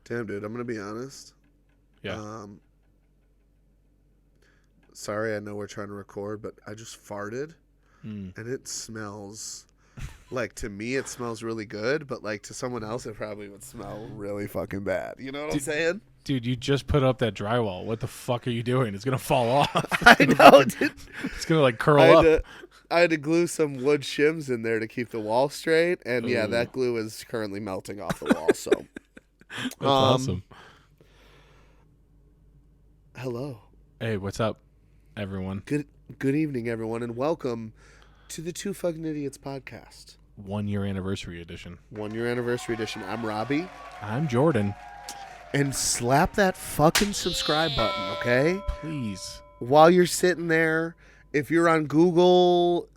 Damn, dude, I'm going to be honest. Yeah. Sorry, I know we're trying to record, but I just farted, Mm. and it smells... Like, to me, it smells really good, but, like, to someone else, it probably would smell really fucking bad. You know what I'm saying? Dude, you just put up that drywall. What the fuck are you doing? It's going to fall off. I know, dude. It's going to, like, curl up. I had to glue some wood shims in there to keep the wall straight, and, yeah, that glue is currently melting off the wall, so. That's awesome. Hello. Hey, what's up, everyone? Good evening, everyone, and welcome to the Two Fucking Idiots podcast. 1 year anniversary edition. 1 year anniversary edition. I'm Robbie. I'm Jordan. And slap that fucking subscribe button, okay? Please. While you're sitting there, if you're on Google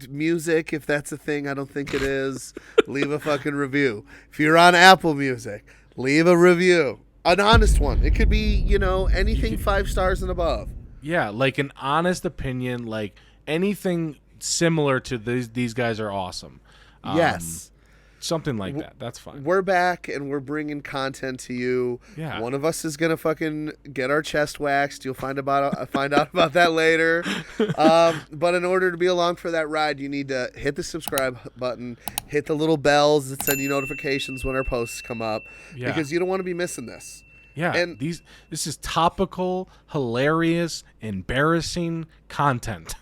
Music, if that's a thing, I don't think it is, leave a fucking review. If you're on Apple Music, leave a review. An honest one. It could be, anything 5 stars and above. Yeah, like an honest opinion, like anything similar to these guys are awesome. Yes. Something like that. That's fine. We're back and we're bringing content to you. Yeah. One of us is gonna fucking get our chest waxed. You'll find out about that later. But in order to be along for that ride, you need to hit the subscribe button, hit the little bells that send you notifications when our posts come up. Yeah. Because you don't want to be missing this. Yeah, and this is topical, hilarious, embarrassing content.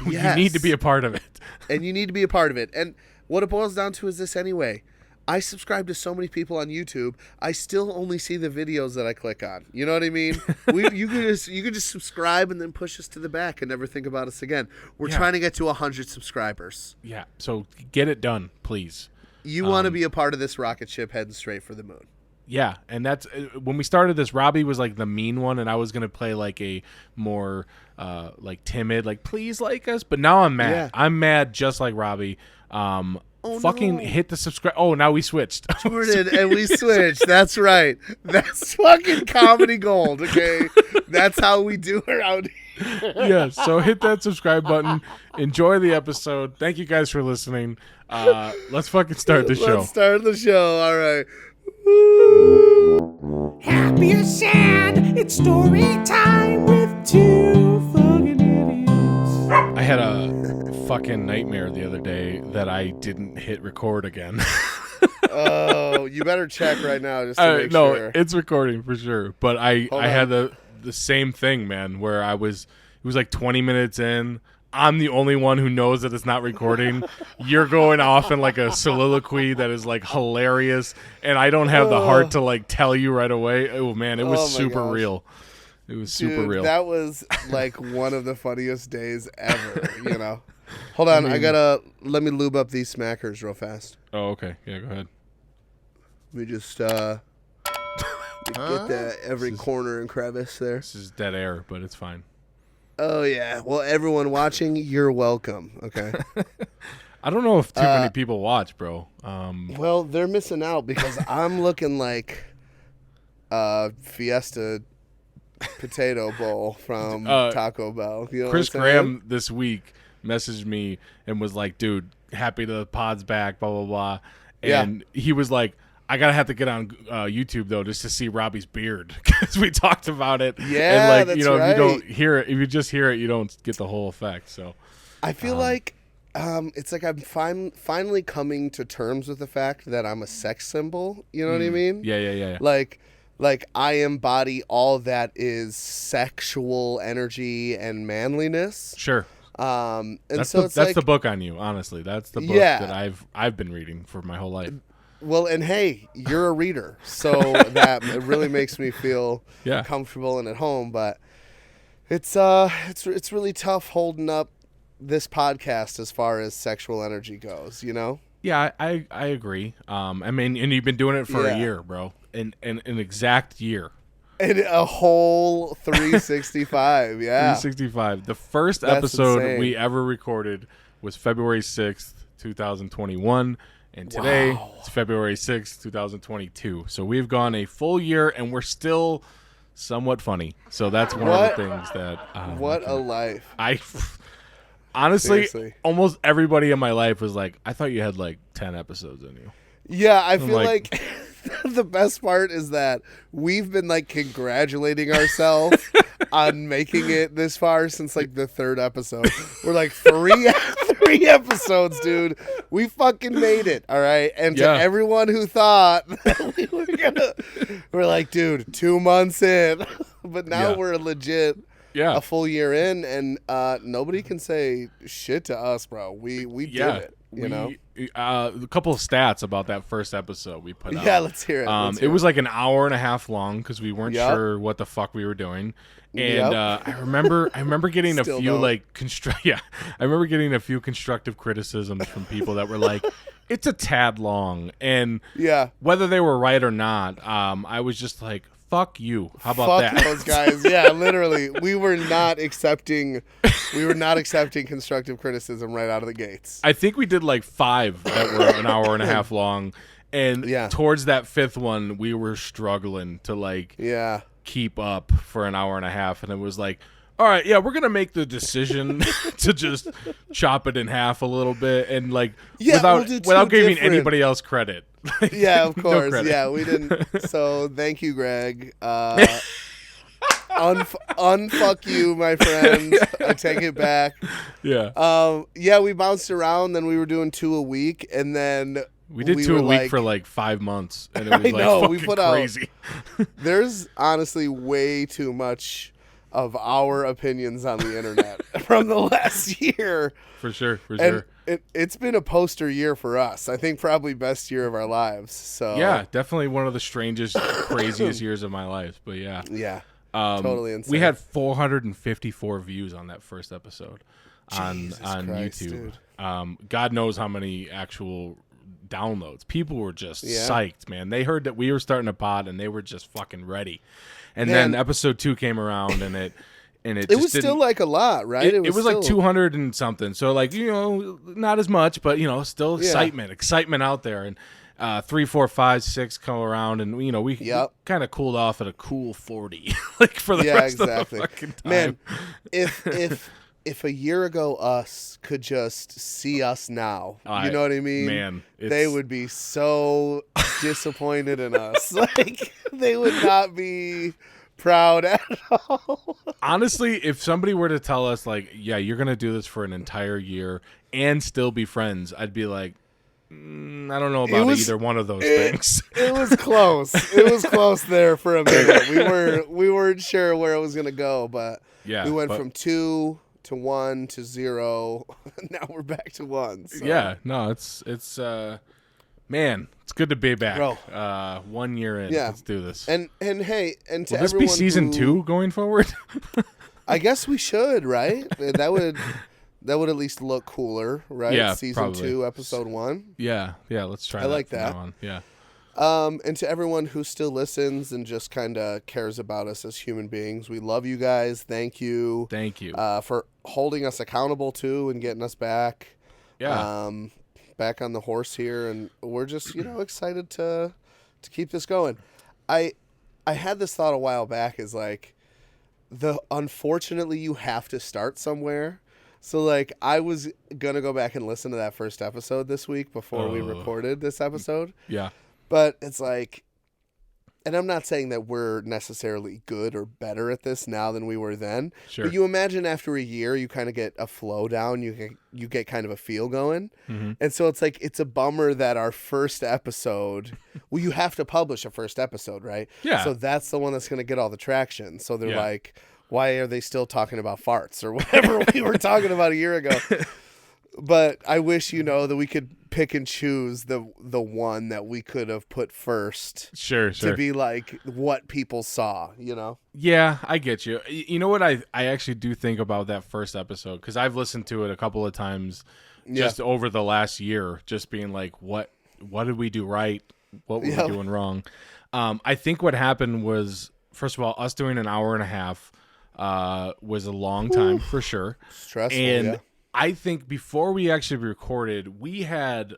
Yes. You need to be a part of it. And you need to be a part of it. And what it boils down to is this anyway. I subscribe to so many people on YouTube. I still only see the videos that I click on. You know what I mean? You could just subscribe and then push us to the back and never think about us again. We're trying to get to 100 subscribers. Yeah, so get it done, please. You want to be a part of this rocket ship heading straight for the moon. Yeah, and that's when we started this. Robbie was like the mean one, and I was gonna play like a more like timid, like please like us. But now I'm mad. Yeah. I'm mad, just like Robbie. Hit the subscribe. Oh, now we switched. Jordan, and we switched. That's right. That's fucking comedy gold. Okay, that's how we do around here. Yeah. So hit that subscribe button. Enjoy the episode. Thank you guys for listening. Let's fucking start the show. Let's start the show. All right. Happy or sad, it's story time with two fucking idiots. I had a fucking nightmare the other day that I didn't hit record again. Oh, you better check right now just to make no, sure. it's recording for sure. But I had the same thing, man, where it was like 20 minutes in. I'm the only one who knows that it's not recording. You're going off in like a soliloquy that is like hilarious, and I don't have the heart to like tell you right away. Oh man, it was super real. It was super real. That was like one of the funniest days ever, Hold on, let me lube up these smackers real fast. Oh, okay. Yeah, go ahead. Let me just get that every corner and crevice there. This is dead air, but it's fine. Oh, yeah. Well, everyone watching, you're welcome, okay? I don't know if too many people watch, bro. Well, they're missing out because I'm looking like Fiesta potato bowl from Taco Bell. You know Chris what I'm saying? Graham this week messaged me and was like, dude, happy the pod's back, blah, blah, blah. And he was like, I have to get on YouTube though just to see Robbie's beard because we talked about it. Yeah, and like that's right. If you don't hear it, if you just hear it, you don't get the whole effect. So I feel like it's like I'm finally coming to terms with the fact that I'm a sex symbol. You know what I mean? Yeah. Like I embody all that is sexual energy and manliness. Sure. And that's so that's the book on you. Honestly, that's the book that I've been reading for my whole life. Well, and hey, you're a reader, so that it really makes me feel comfortable and at home. But it's really tough holding up this podcast as far as sexual energy goes. Yeah, I agree. I mean, and you've been doing it for a year, bro, an exact year. And a whole 365, yeah. 365. The first That's episode insane. we ever recorded was February 6th, 2021. And today, it's February 6th, 2022. So we've gone a full year, and we're still somewhat funny. So that's one of the things that... what a life. Honestly, Seriously. almost everybody in my life was like, I thought you had like 10 episodes in you. Yeah, I feel like the best part is that we've been like congratulating ourselves on making it this far since like the 3rd episode. We're like three episodes, dude. We fucking made it, all right? And to everyone who thought that we were gonna, we're like, dude, 2 months in. But now we're legit a full year in, and nobody can say shit to us, bro. We did it. You know, a couple of stats about that first episode we put out. Yeah, let's hear it. It was like an hour and a half long because we weren't sure what the fuck we were doing. And I remember getting a few I remember getting a few constructive criticisms from people that were like, it's a tad long. And whether they were right or not, I was just like, fuck you. How about that? Fuck those guys. Yeah, literally. We were not accepting constructive criticism right out of the gates. I think we did like 5 that were an hour and a half long. And towards that 5th one, we were struggling to like keep up for an hour and a half. And it was like, all right, we're going to make the decision to just chop it in half a little bit. And like without giving anybody else credit. Yeah, of course. No, we didn't. So thank you, Greg. Unfuck you, my friend. I take it back. Yeah. We bounced around. Then we were doing 2 a week, and then we did 2 a week for like 5 months, and it was we put crazy. There's honestly way too much of our opinions on the internet from the last year. For sure. It's been a poster year for us. I think probably best year of our lives. So yeah, definitely one of the strangest, craziest years of my life. But totally insane. We had 454 views on that first episode on Christ, YouTube. God knows how many actual downloads. People were just psyched, man. They heard that we were starting a pod, and they were just fucking ready. And then episode 2 came around, and it was still like a lot, right? It was like 200 and something. So like, not as much, but still excitement out there. And 3, 4, 5, 6 come around, and we kind of cooled off at a cool 40, like for the rest of the fucking time. Man, if a year ago us could just see us now, you know what I mean? Man, they would be so disappointed in us. Like they would not be proud at all. Honestly, if somebody were to tell us like, you're going to do this for an entire year and still be friends, I'd be like, I don't know about either one of those things. It was close. It was close there for a minute. We weren't sure where it was going to go, but we went from 2 to 1 to 0. Now we're back to 1. So. Yeah, no, it's man, it's good to be back. Bro. 1 year in. Let's do this. And hey, and to will this be season 2 going forward? I guess we should, right? That would at least look cooler, right? Yeah, season probably. 2, episode 1. Yeah, let's try. I like that. On. Yeah. And to everyone who still listens and just kind of cares about us as human beings, we love you guys. Thank you. For holding us accountable too and getting us back. Yeah. Back on the horse here, and we're just excited to keep this going. I had this thought a while back, is like unfortunately you have to start somewhere. So like I was gonna go back and listen to that first episode this week before we recorded this episode. Yeah. But it's like, and I'm not saying that we're necessarily good or better at this now than we were then. Sure. But you imagine after a year, you kind of get a flow down. You get kind of a feel going. Mm-hmm. And so it's like, it's a bummer that our first episode, well, you have to publish a first episode, right? Yeah. So that's the one that's going to get all the traction. So they're like, why are they still talking about farts or whatever we were talking about a year ago? But I wish, that we could pick and choose the one that we could have put first. Sure. To be like what people saw, Yeah, I get you. You know what I actually do think about that first episode, because I've listened to it a couple of times just over the last year, just being like, what did we do right? What were we doing wrong? I think what happened was, first of all, us doing an hour and a half was a long time for sure. Stressful, and I think before we actually recorded, we had,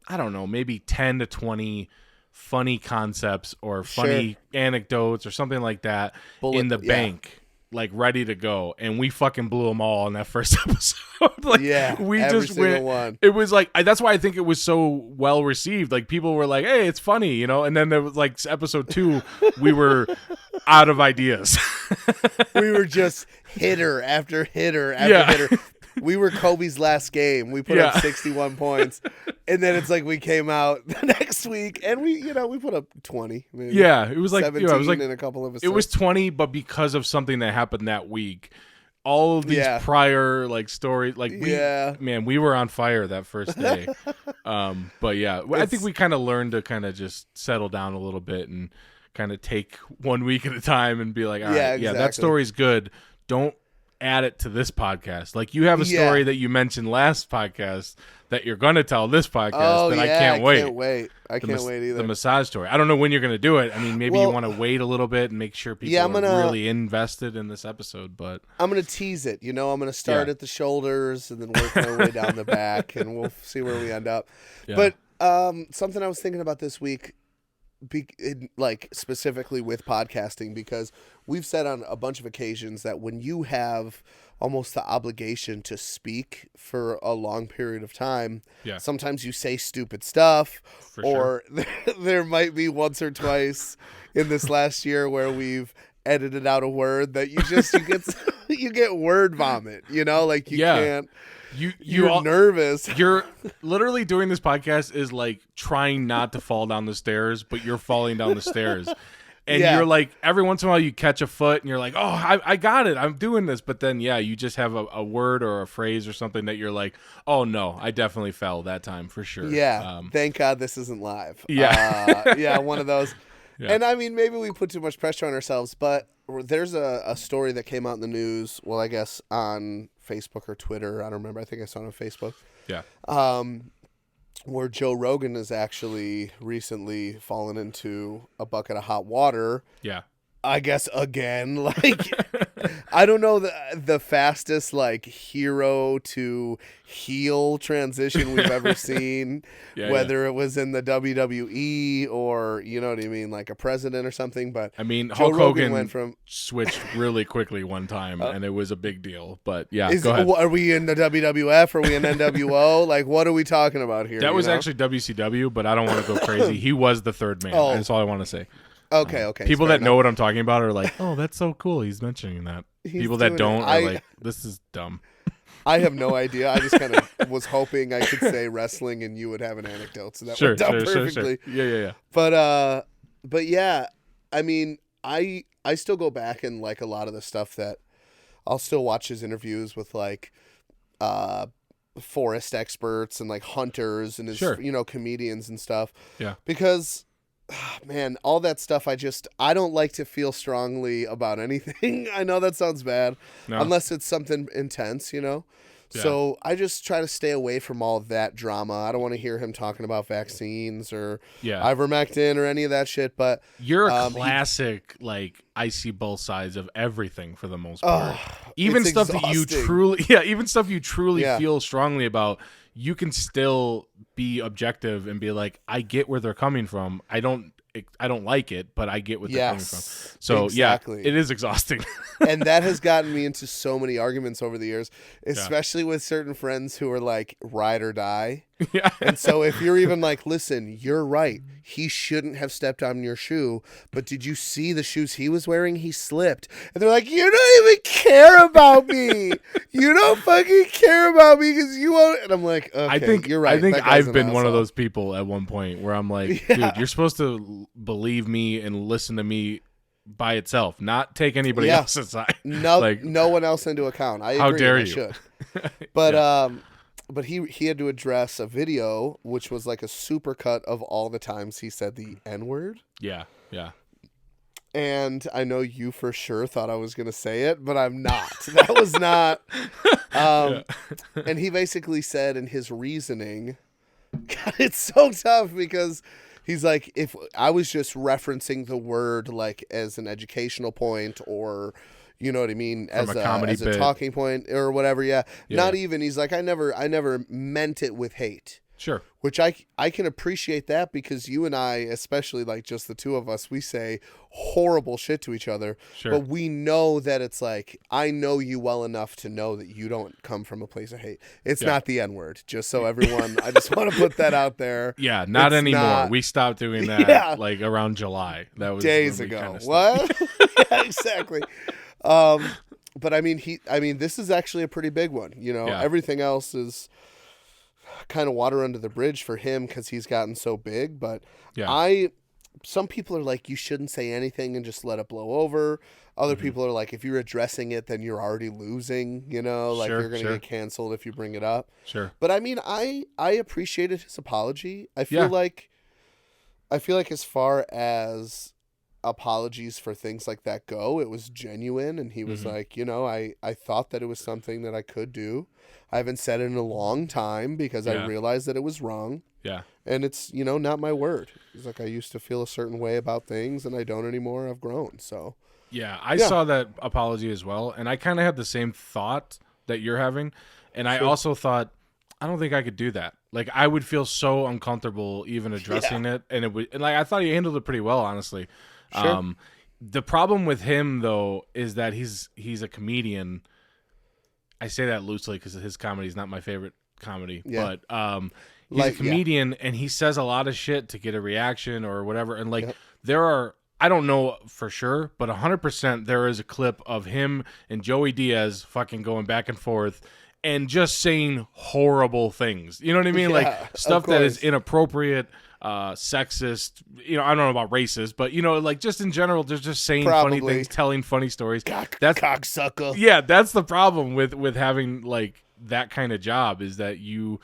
I don't know, maybe 10 to 20 funny concepts or funny anecdotes or something like that in the bank. like ready to go, and we fucking blew them all on that first episode. Like, Yeah, we every just single went. one. It was like that's why I think it was so well received. Like people were like, "Hey, it's funny," you know. And then there was like episode 2, we were out of ideas. We were just hitter after hitter after hitter. We were Kobe's last game. We put up 61 points, and then it's like we came out the next week and we put up 20. Maybe. Yeah, it was like 17 it was like in a couple of. It was 20, but because of something that happened that week, all of these prior like stories, like we were on fire that first day. But yeah, I think we kind of learned to kind of just settle down a little bit and kind of take one week at a time and be like, all right, that story's good. Don't add it to this podcast. Like you have a story that you mentioned last podcast that you're going to tell this podcast I can't wait. I can't wait either. The massage story. I don't know when you're going to do it. I mean, maybe you want to wait a little bit and make sure people are really invested in this episode, but I'm going to tease it. I'm going to start at the shoulders and then work my way down the back, and we'll see where we end up. Yeah. But something I was thinking about this week, like specifically with podcasting, because we've said on a bunch of occasions that when you have almost the obligation to speak for a long period of time, sometimes you say stupid stuff, or there might be once or twice in this last year where we've edited out a word that you get word vomit, like you can't. You're nervous. You're literally doing this podcast is like trying not to fall down the stairs, but you're falling down the stairs. And you're like, every once in a while you catch a foot and you're like, oh, I got it. I'm doing this. But then, you just have a word or a phrase or something that you're like, oh, no, I definitely fell that time for sure. Yeah. Thank God this isn't live. Yeah. One of those. Yeah. And I mean, maybe we put too much pressure on ourselves, but there's a story that came out in the news. Well, I guess on Facebook or Twitter. I don't remember. I think I saw it on Facebook. Yeah. Where Joe Rogan has actually recently fallen into a bucket of hot water. Yeah. I guess again, like, I don't know the fastest like hero to heel transition we've ever seen, whether it was in the WWE or, you know what I mean, like a president or something. But I mean, Hulk Hogan went from switched really quickly one time, and it was a big deal. But go ahead. Are we in the WWF? Are we in NWO? Like, what are we talking about here? That was actually WCW, but I don't want to go crazy. He was the third man. That's all I want to say. Okay. People that know what I'm talking about are like, oh, that's so cool. He's mentioning that. People that don't are like, this is dumb. I have no idea. I just kind of was hoping I could say wrestling and you would have an anecdote, so that went down perfectly. Yeah. But yeah, I mean, I still go back and like a lot of the stuff that I'll still watch his interviews with like forest experts and like hunters and his comedians and stuff. Yeah, because. Man, all that stuff, I don't like to feel strongly about anything. I know that sounds bad, unless it's something intense, Yeah. So I just try to stay away from all of that drama. I don't want to hear him talking about vaccines or ivermectin or any of that shit. But you're a classic, I see both sides of everything for the most part. Even stuff that you truly feel strongly about. You can still be objective and be like, I get where they're coming from. I don't like it, but I get where they're coming from. So exactly. It is exhausting. And that has gotten me into so many arguments over the years, especially with certain friends who are like ride or die. Yeah. And so if you're even like, listen, you're right. He shouldn't have stepped on your shoe, but did you see the shoes he was wearing? He slipped. And they're like, you don't even care about me. You don't fucking care about me because you won't. And I'm like, okay, I think you're right. I think I've been one of those people at one point where I'm like, dude, you're supposed to believe me and listen to me by itself, not take anybody else's side. No, no one else into account. I agree. How dare you? Should. But but he had to address a video which was like a supercut of all the times he said the N-word. Yeah. And I know you for sure thought I was going to say it, but I'm not. That was not. And he basically said in his reasoning, God, it's so tough because he's like, if I was just referencing the word like as an educational point or, you know what I mean, as a talking point or whatever. Yeah. Not even. He's like, I never meant it with hate. Sure. Which I can appreciate that, because you and I, especially like just the two of us, we say horrible shit to each other. Sure. But we know that it's like, I know you well enough to know that you don't come from a place of hate. It's not the N-word, just so everyone, I just want to put that out there. Yeah, not It's anymore. not- We stopped doing that like around July. That was days when we ago. kinda stopped. What? Yeah, exactly. But I mean, this is actually a pretty big one. You know, Yeah. everything else is kind of water under the bridge for him because he's gotten so big. But Yeah. some people are like, you shouldn't say anything and just let it blow over. Other people are like, if you're addressing it, then you're already losing. You know, like Sure, you're going to get canceled if you bring it up. Sure. But I mean, I appreciated his apology. I Yeah. feel like as far as apologies for things like that go, it was genuine, and he was like, you know, I thought that it was something that I could do. I haven't said it in a long time because I realized that it was wrong. Yeah. And it's, you know, not my word. He's like, I used to feel a certain way about things and I don't anymore. I've grown. So Yeah, I saw that apology as well, and I kind of had the same thought that you're having, and I also thought, I don't think I could do that. Like, I would feel so uncomfortable even addressing it, and I thought he handled it pretty well, honestly. Sure. The problem with him though is that he's a comedian. I say that loosely because his comedy is not my favorite comedy, but he's a comedian and he says a lot of shit to get a reaction or whatever, and like there are. I don't know for sure, but 100% there is a clip of him and Joey Diaz fucking going back and forth and just saying horrible things. You know what I mean? Yeah, like stuff that is course. inappropriate, sexist. You know, I don't know about racist, but you know, like just in general, they're just saying funny Probably. things, telling funny stories. that's cocksucker. Yeah, that's the problem with having like that kind of job, is that you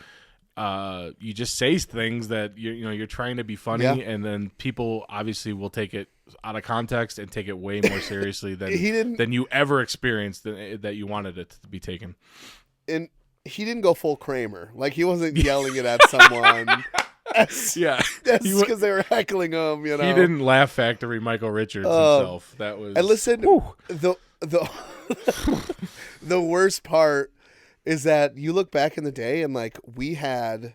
just say things that you're trying to be funny, and then people obviously will take it out of context and take it way more seriously than you ever experienced that you wanted it to be taken. And he didn't go full Kramer. Like, he wasn't yelling it at someone. That's because they were heckling him, you know. He didn't Laugh Factory Michael Richards himself. That was. And listen, the worst part is that you look back in the day and like we had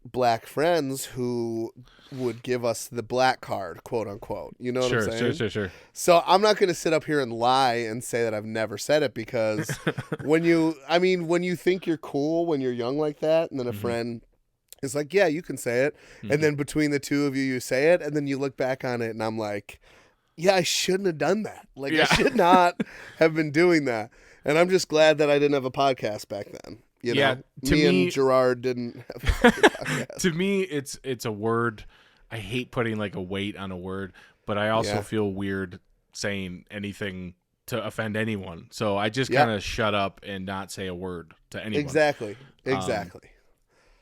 black friends who would give us the black card, quote unquote. You know what I'm saying? Sure. So I'm not going to sit up here and lie and say that I've never said it, because when you think you're cool when you're young like that, and then a friend is like, yeah, you can say it. And then between the two of you, you say it. And then you look back on it and I'm like, yeah, I shouldn't have done that. Like, I should not have been doing that. And I'm just glad that I didn't have a podcast back then. You know, me and Gerard didn't have a podcast. To me, it's a word. I hate putting like a weight on a word, but I also feel weird saying anything to offend anyone. So I just kind of shut up and not say a word to anyone. Exactly.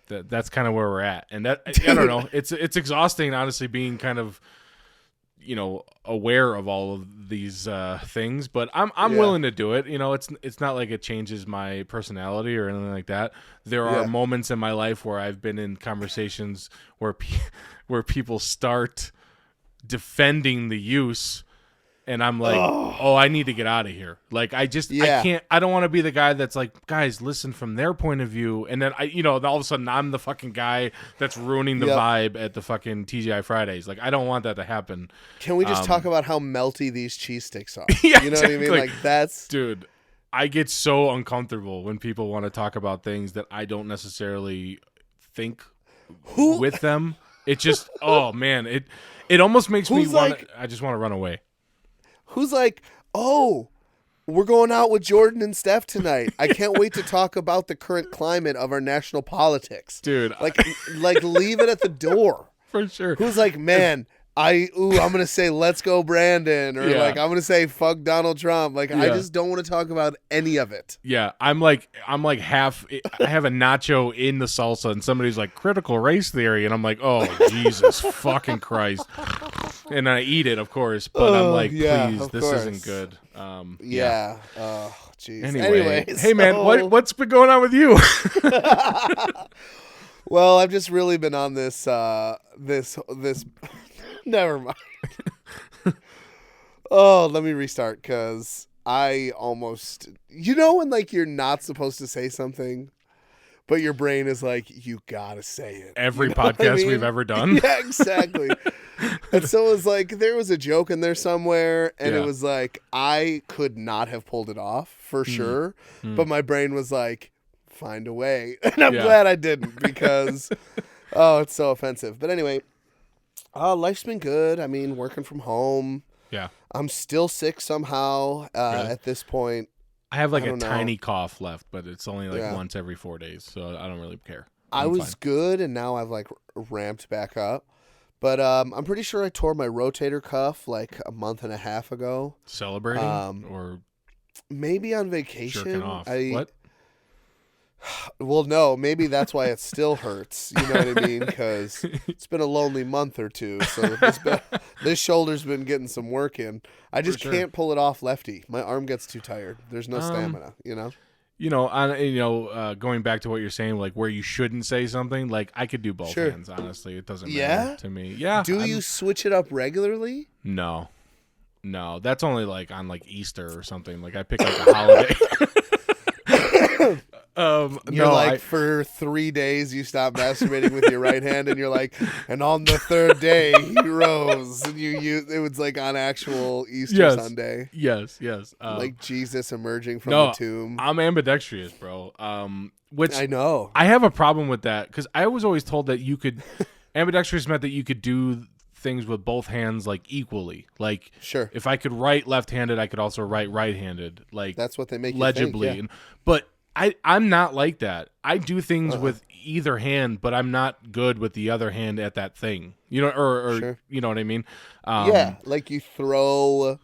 That's kind of where we're at. And that, I don't know. It's exhausting, honestly, being kind of, aware of all of these things, but I'm willing to do it. You know, it's not like it changes my personality or anything like that. There are moments in my life where I've been in conversations where people start defending the use, and I'm like, oh, I need to get out of here. Like, I can't, I don't want to be the guy that's like, guys, listen from their point of view. And then all of a sudden I'm the fucking guy that's ruining the vibe at the fucking TGI Fridays. Like, I don't want that to happen. Can we just talk about how melty these cheese sticks are? Yeah, you know what I mean? Like, that's... Dude, I get so uncomfortable when people want to talk about things that I don't necessarily think with them. It just, oh man, it almost makes me want I just want to run away. Who's like, oh, we're going out with Jordan and Steph tonight. I can't wait to talk about the current climate of our national politics. Dude. Like leave it at the door. For sure. Who's like, man, I'm going to say, let's go Brandon. Or like, I'm going to say, fuck Donald Trump. Like, I just don't want to talk about any of it. Yeah. I'm like half, I have a nacho in the salsa and somebody's like, critical race theory. And I'm like, oh, Jesus fucking Christ. And I eat it, of course, but I'm like, please, this isn't good. Oh, jeez. Anyway, so... hey man, what's been going on with you? Well, I've just really been on this. Never mind. Let me restart, because I almost, when like you're not supposed to say something, but your brain is like, you gotta say it. Every You know what I podcast mean? we've ever done. Yeah, exactly. And so it was like there was a joke in there somewhere, and Yeah. it was like I could not have pulled it off for sure, Mm. but my brain was like, find a way, and I'm Yeah. glad I didn't because oh, it's so offensive. But anyway, life's been good. I mean, working from home. Yeah. I'm still sick somehow Really? at this point. I have like I a don't know. tiny cough left, but it's only like Yeah. once every 4 days, so I don't really care. I I'm was fine. good, and now I've like ramped back up. But I'm pretty sure I tore my rotator cuff like a month and a half ago. Celebrating or Maybe on vacation. jerking off. What? Well, no, maybe that's why it still hurts. You know what I mean? Because it's been a lonely month or two. So this shoulder's been getting some work in. I just sure. can't pull it off lefty. My arm gets too tired. There's no stamina, you know? Going back to what you're saying, like where you shouldn't say something, like I could do both Sure. hands. Honestly, it doesn't Yeah? matter to me. Yeah. Do you switch it up regularly? No, that's only like on like Easter or something. Like I pick like a holiday. You're no, like, for 3 days you stop masturbating with your right hand, and you're like, and on the third day he rose, and it was like on actual Easter Yes. Sunday, yes. like Jesus emerging from no, the tomb. I'm ambidextrous, bro. Which I know. I have a problem with that because I was always told that you could ambidextrous meant that you could do things with both hands like equally. Like Sure. if I could write left-handed, I could also write right-handed. Like That's what they make you legibly. think, But I'm not like that. I do things with either hand, but I'm not good with the other hand at that thing. You know, or Sure. you know what I mean? yeah, like you throw.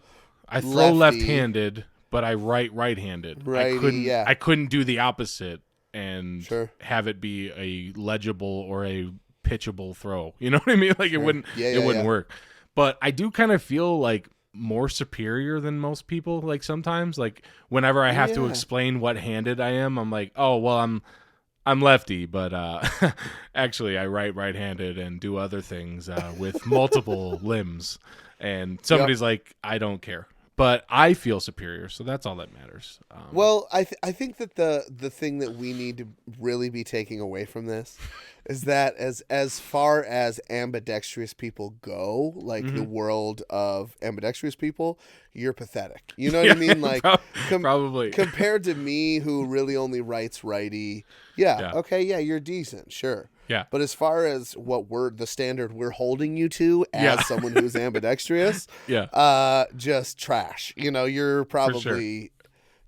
I throw lefty. left-handed, but I write right-handed. Righty, yeah. I couldn't do the opposite and Sure. have it be a legible or a pitchable throw. You know what I mean? Like it wouldn't Yeah. work. But I do kind of feel like more superior than most people. Like sometimes, like whenever I have to Yeah. explain what handed I am, I'm like, oh well, I'm lefty, but actually I write right-handed and do other things with multiple limbs. And somebody's like, I don't care, but I feel superior, so that's all that matters. Well, I think that the thing that we need to really be taking away from this is that as far as ambidextrous people go, like the world of ambidextrous people, you're pathetic. You know what I mean? Like probably compared to me, who really only writes righty. Yeah. Okay. Yeah, you're decent. Sure. Yeah. But as far as what the standard we're holding you to as someone who's ambidextrous, just trash. You know, you're probably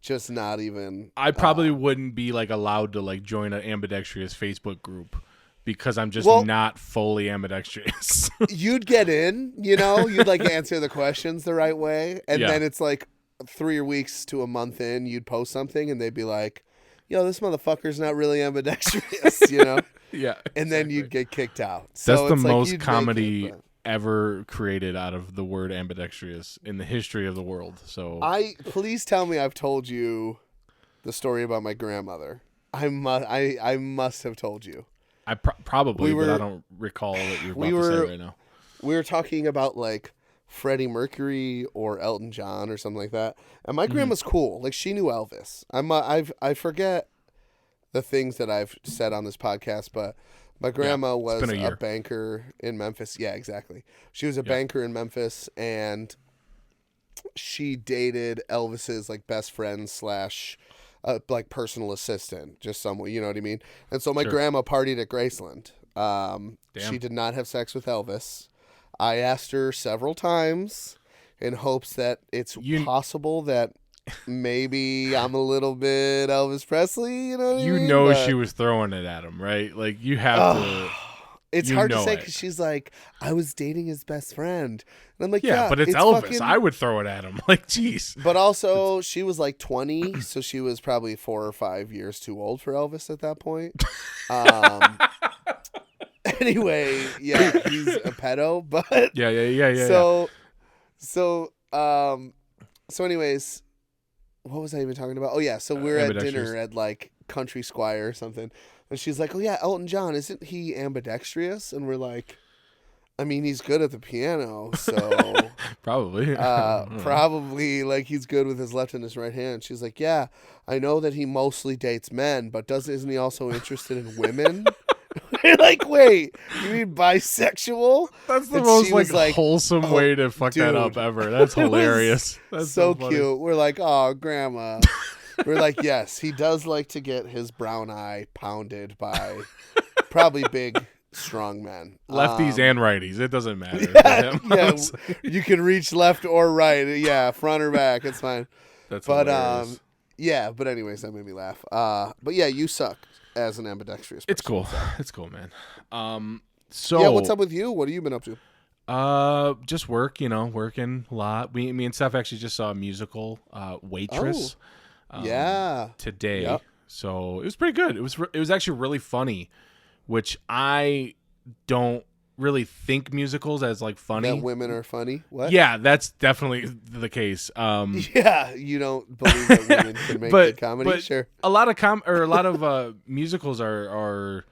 just not even. I probably wouldn't be like allowed to like join an ambidextrous Facebook group because I'm just not fully ambidextrous. You'd get in, you know, you'd like answer the questions the right way, and then it's like 3 weeks to a month in, you'd post something, and they'd be like, "Yo, this motherfucker's not really ambidextrous," you know. Yeah, and then you'd get kicked out. That's So the it's like most you'd make comedy it, but- ever created out of the word ambidextrous in the history of the world. So please tell me I've told you the story about my grandmother. I must have told you. I probably, We but I were- don't recall what you're about we to were- say right now. We were talking about like Freddie Mercury or Elton John or something like that, and my grandma's cool. Like she knew Elvis. I forget the things that I've said on this podcast, but my grandma was been a a year. banker in Memphis. Yeah, exactly. She was a banker in Memphis, and she dated Elvis's like best friend slash like personal assistant, just someone, you know what I mean? And so my grandma partied at Graceland. She did not have sex with Elvis. I asked her several times in hopes that it's possible that maybe I'm a little bit Elvis Presley, you know what I mean? But She was throwing it at him, right? Like you have to. it's you hard to know say it. because she's like, I was dating his best friend. And I'm like, yeah, Yeah, but it's Elvis. fucking- I would throw it at him. Like, jeez. But also, she was like 20, so she was probably 4 or 5 years too old for Elvis at that point. Anyway, yeah, he's a pedo, but Yeah. So anyways, what was I even talking about? Oh yeah, so we're at ambidextrous. dinner at like Country Squire or something, and she's like, "Oh yeah, Elton John, isn't he ambidextrous?" And we're like, I mean, he's good at the piano, so Probably. probably like he's good with his left and his right hand. She's like, yeah, I know that he mostly dates men, but isn't he also interested in women? You're like, wait, you mean bisexual? That's the And most she was like wholesome oh, way to fuck that up dude. ever. That's It was hilarious. That's so funny. cute. We're like, oh, grandma. We're like, yes, he does like to get his brown eye pounded by probably big, strong men. Lefties and righties. It doesn't matter. Yeah, to him, yeah, honestly. you can reach left or right. Yeah, front or back. It's fine. That's But hilarious. yeah. But anyways, that made me laugh. But yeah, you suck as an ambidextrous person. It's cool. It's cool, man. So Yeah, what's up with you? What have you been up to? just work. Working a lot. Me and Steph actually just saw a musical, Waitress. Yeah. Today. Yep. So it was pretty good. It was actually really funny, which I don't really think musicals as like funny. That women are funny. What? Yeah, that's definitely the case. Yeah, you don't believe that women can make good comedy? but Sure. a lot of musicals are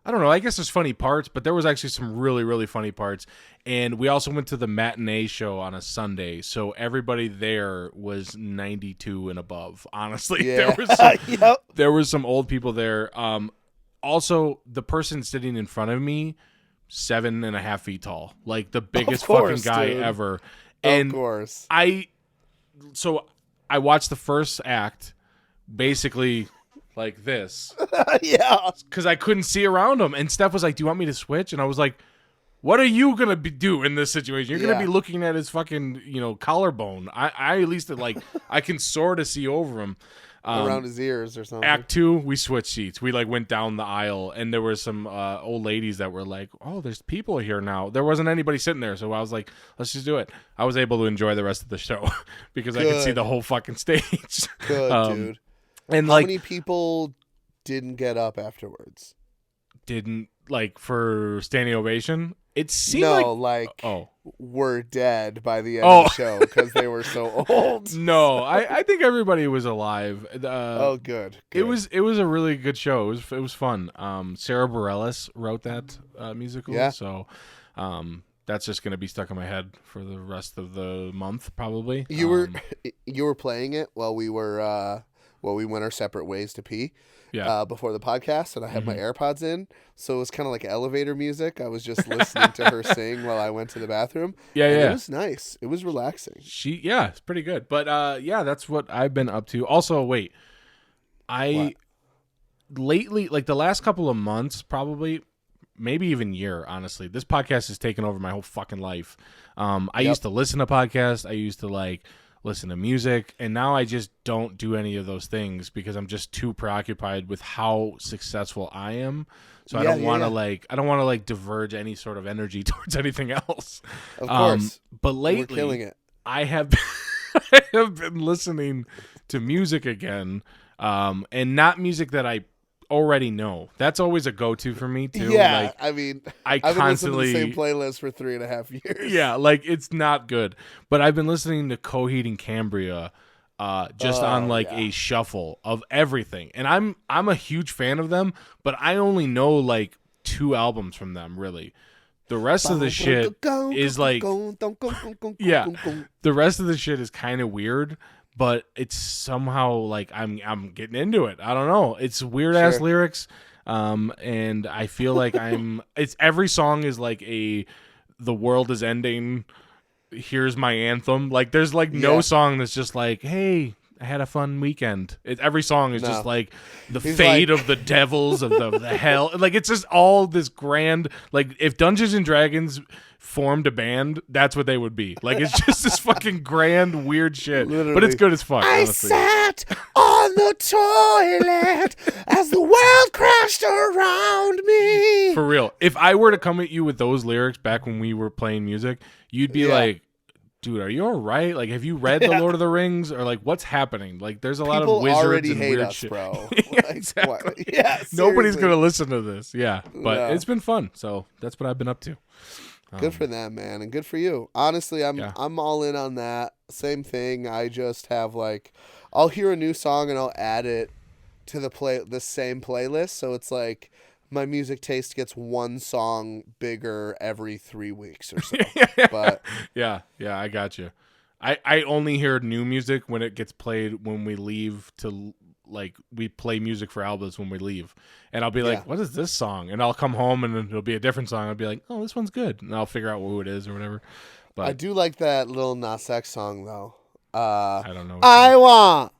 I don't know. I guess there's funny parts, but there was actually some really, really funny parts. And we also went to the matinee show on a Sunday, so everybody there was 92 and above. Honestly, Yeah. Yep. there was some old people there. Also, the person sitting in front of me, 7.5 feet tall, like the biggest course, fucking guy dude. ever. And Of course. I watched the first act, basically like this, Yeah. because I couldn't see around him. And Steph was like, "Do you want me to switch?" And I was like, "What are you gonna do in this situation? You're gonna Yeah. be looking at his fucking collarbone. I at least like I can sort of see over him." Around his ears or something. Act 2, we switched seats. We like went down the aisle, and there were some old ladies that were like, "Oh, there's people here now." There wasn't anybody sitting there, so I was like, "Let's just do it." I was able to enjoy the rest of the show because I could see Good. the whole fucking stage. Good, dude. And How like, many people didn't get up afterwards? didn't like for standing ovation. It seemed No, like like were dead by the end Oh. of the show because they were so old. no, I think everybody was alive. Oh, good. It was a really good show. It was fun. Sarah Bareilles wrote that musical, Yeah. so that's just gonna be stuck in my head for the rest of the month, probably. You were playing it while we went our separate ways to pee. Yeah. Before the podcast, and I had my AirPods in, so it was kind of like elevator music. I was just listening to her sing while I went to the bathroom. Yeah, and yeah. It was nice. It was relaxing. It's pretty good. But yeah, that's what I've been up to. Also, wait, lately, like the last couple of months, probably, maybe even year, honestly, this podcast has taken over my whole fucking life. I used to listen to podcasts. I used to like listen to music, and now I just don't do any of those things because I'm just too preoccupied with how successful I am. So I don't want to like diverge any sort of energy towards anything else. Of course. But We're lately, killing it. I have I have been listening to music again, and not music that I already know. That's always a go-to for me too. Yeah, Like, I mean, I I've been constantly listening to the same playlist for 3.5 years. yeah, like it's not good. But I've been listening to Coheed and Cambria, just on like a shuffle of everything, and I'm a huge fan of them, but I only know like 2 albums from them really. The rest of the shit is like yeah. The rest of the shit is kind of weird, but it's somehow like I'm getting into it. I don't know. It's weird ass lyrics, and I feel like it's every song is like the world is ending. Here's my anthem. Like there's like no song that's just like, hey, I had a fun weekend. Every song is just like the fate of the devils of the hell. Like it's just all this grand. Like if Dungeons and Dragons formed a band, that's what they would be. Like it's just this fucking grand weird shit. Literally. But it's good as fuck. I Honestly. sat on the toilet as the world crashed around me. For real. If I were to come at you with those lyrics back when we were playing music, you'd be like, dude, are you all right? Like, have you read The Lord of the Rings? Or, like, what's happening? Like, there's a lot of wizards already and hate weird us, shit. bro. Yeah, Like, exactly. what? Yeah, Nobody's seriously. going to listen to this. Yeah. But No. it's been fun. So that's what I've been up to. Good for them, man, and good for you. Honestly, I'm Yeah. I'm all in on that. Same thing. I just have like, I'll hear a new song and I'll add it to the same playlist. So it's like my music taste gets one song bigger every 3 weeks or so. But yeah, I got you. I only hear new music when it gets played when we leave to, like, we play music for albums when we leave. And I'll be like, what is this song? And I'll come home and it'll be a different song. I'll be like, oh, this one's good. And I'll figure out who it is or whatever. But I do like that little Nas X song, though. I don't know. I want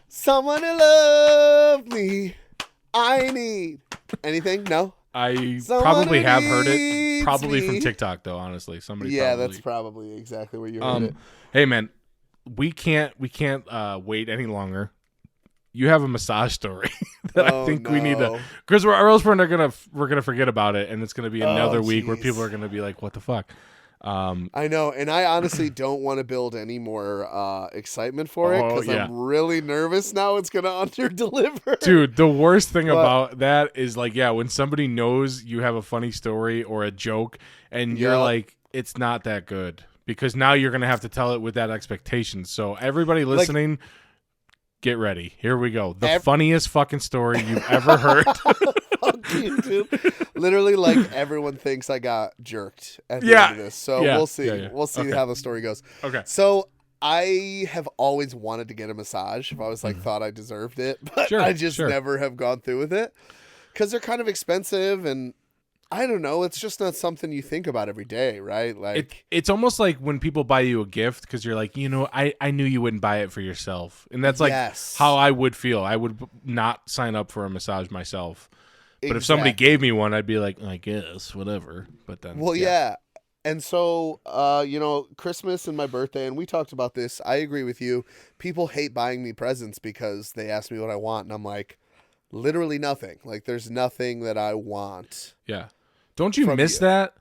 someone to love me. I need anything? No? I Someone probably who have heard it. needs Probably from me. TikTok, though, honestly. Somebody Yeah, probably. that's probably exactly where you heard it. Hey, man, we can't wait any longer. You have a massage story that I think we need to, because we're gonna forget about it, and it's gonna be another week where people are gonna be like, "What the fuck?" I know, and I honestly don't want to build any more excitement for it because I'm really nervous now it's gonna underdeliver. Dude, the worst thing about that is, like, when somebody knows you have a funny story or a joke, and you're like, it's not that good, because now you're gonna have to tell it with that expectation. So everybody listening, get ready. Here we go. The funniest fucking story you've ever heard. Fuck you, dude. Literally, like, everyone thinks I got jerked at the end of this. So we'll see. Yeah. We'll see how the story goes. Okay. So I have always wanted to get a massage if I was like thought I deserved it, but I just never have gone through with it because they're kind of expensive, and I don't know. It's just not something you think about every day, right? Like it's almost like when people buy you a gift because you're like, I knew you wouldn't buy it for yourself, and that's like how I would feel. I would not sign up for a massage myself. But if somebody gave me one, I'd be like, I guess, whatever. But then, And so, Christmas and my birthday, and we talked about this. I agree with you. People hate buying me presents because they ask me what I want, and I'm like, literally nothing. Like, there's nothing that I want. Yeah. Don't you miss that?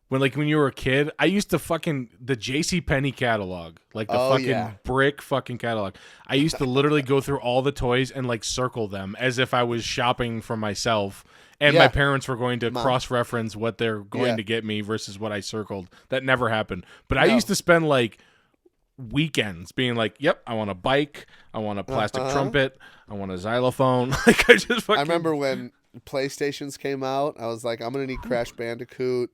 When you were a kid, I used to the JCPenney catalog, like the brick fucking catalog. I used to literally go through all the toys and like circle them as if I was shopping for myself, and my parents were going to cross-reference what they're going to get me versus what I circled. That never happened. But I used to spend like weekends being like, yep, I want a bike, I want a plastic trumpet, I want a xylophone. Like, I remember when PlayStations came out, I was like, I'm gonna need Crash Bandicoot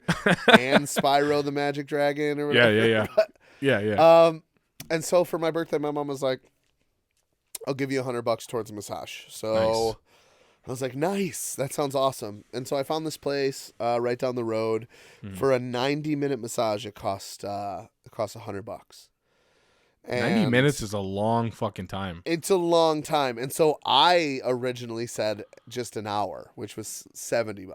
and Spyro the Magic Dragon or whatever. Yeah. And so for my birthday, my mom was like, I'll give you $100 towards a massage. So I was like, nice, that sounds awesome. And so I found this place right down the road for a 90-minute massage. It cost $100. And 90 minutes is a long fucking time. It's a long time. And so I originally said just an hour, which was $70,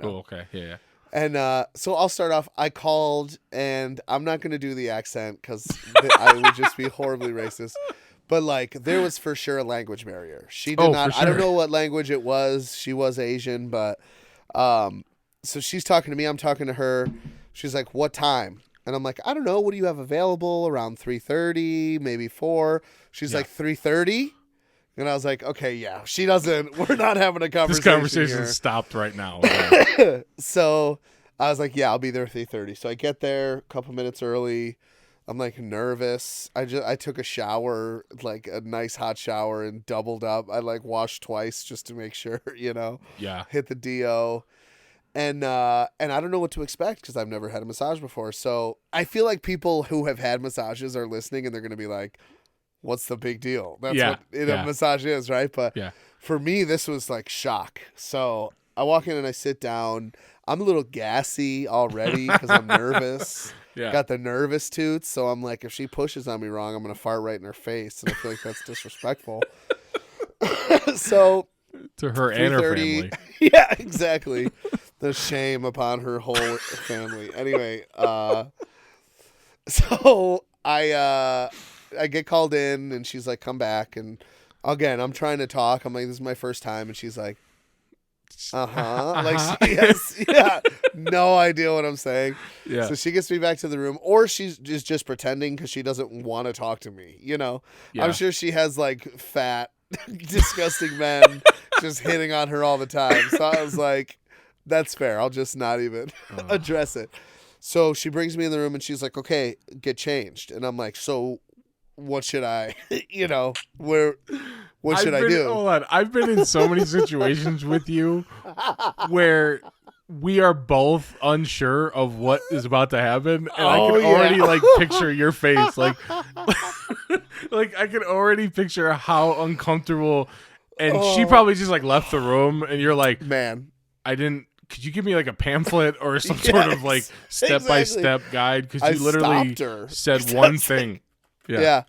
Oh, okay. Yeah. And so I'll start off. I called, and I'm not going to do the accent because I would just be horribly racist. But, like, there was for sure a language barrier. She did not. I don't know what language it was. She was Asian, but so she's talking to me. I'm talking to her. She's like, what time? And I'm like, I don't know. What do you have available? Around 3:30, maybe 4. She's like, 3:30? And I was like, okay, yeah. She doesn't. We're not having a conversation. This conversation stopped right now. So I was like, yeah, I'll be there at 3:30. So I get there a couple minutes early. I'm like nervous. I took a shower, like a nice hot shower, and doubled up. I like washed twice just to make sure, Yeah. Hit the DO. And I don't know what to expect because I've never had a massage before. So I feel like people who have had massages are listening and they're going to be like, what's the big deal? That's what a massage is, right? But for me, this was like shock. So I walk in and I sit down. I'm a little gassy already because I'm nervous. Got the nervous toots. So I'm like, if she pushes on me wrong, I'm going to fart right in her face. And I feel like that's disrespectful. So to her and her family. Yeah, exactly. The shame upon her whole family. Anyway, so I get called in, and she's like, come back. And again, I'm trying to talk. I'm like, this is my first time. And she's like, like, she has, no idea what I'm saying. Yeah. So she gets me back to the room, or she's just pretending because she doesn't want to talk to me. Yeah. I'm sure she has like fat, disgusting men just hitting on her all the time. So I was like, that's fair. I'll just not even address it. So she brings me in the room and she's like, okay, get changed. And I'm like, so what should I, what should I do? Hold on. I've been in so many situations with you where we are both unsure of what is about to happen, and I can already picture your face, like I can already picture how uncomfortable. And she probably just left the room, and you're like, man, I didn't. Could you give me a pamphlet or some sort of step by step guide? Because you literally said one thing. Yeah.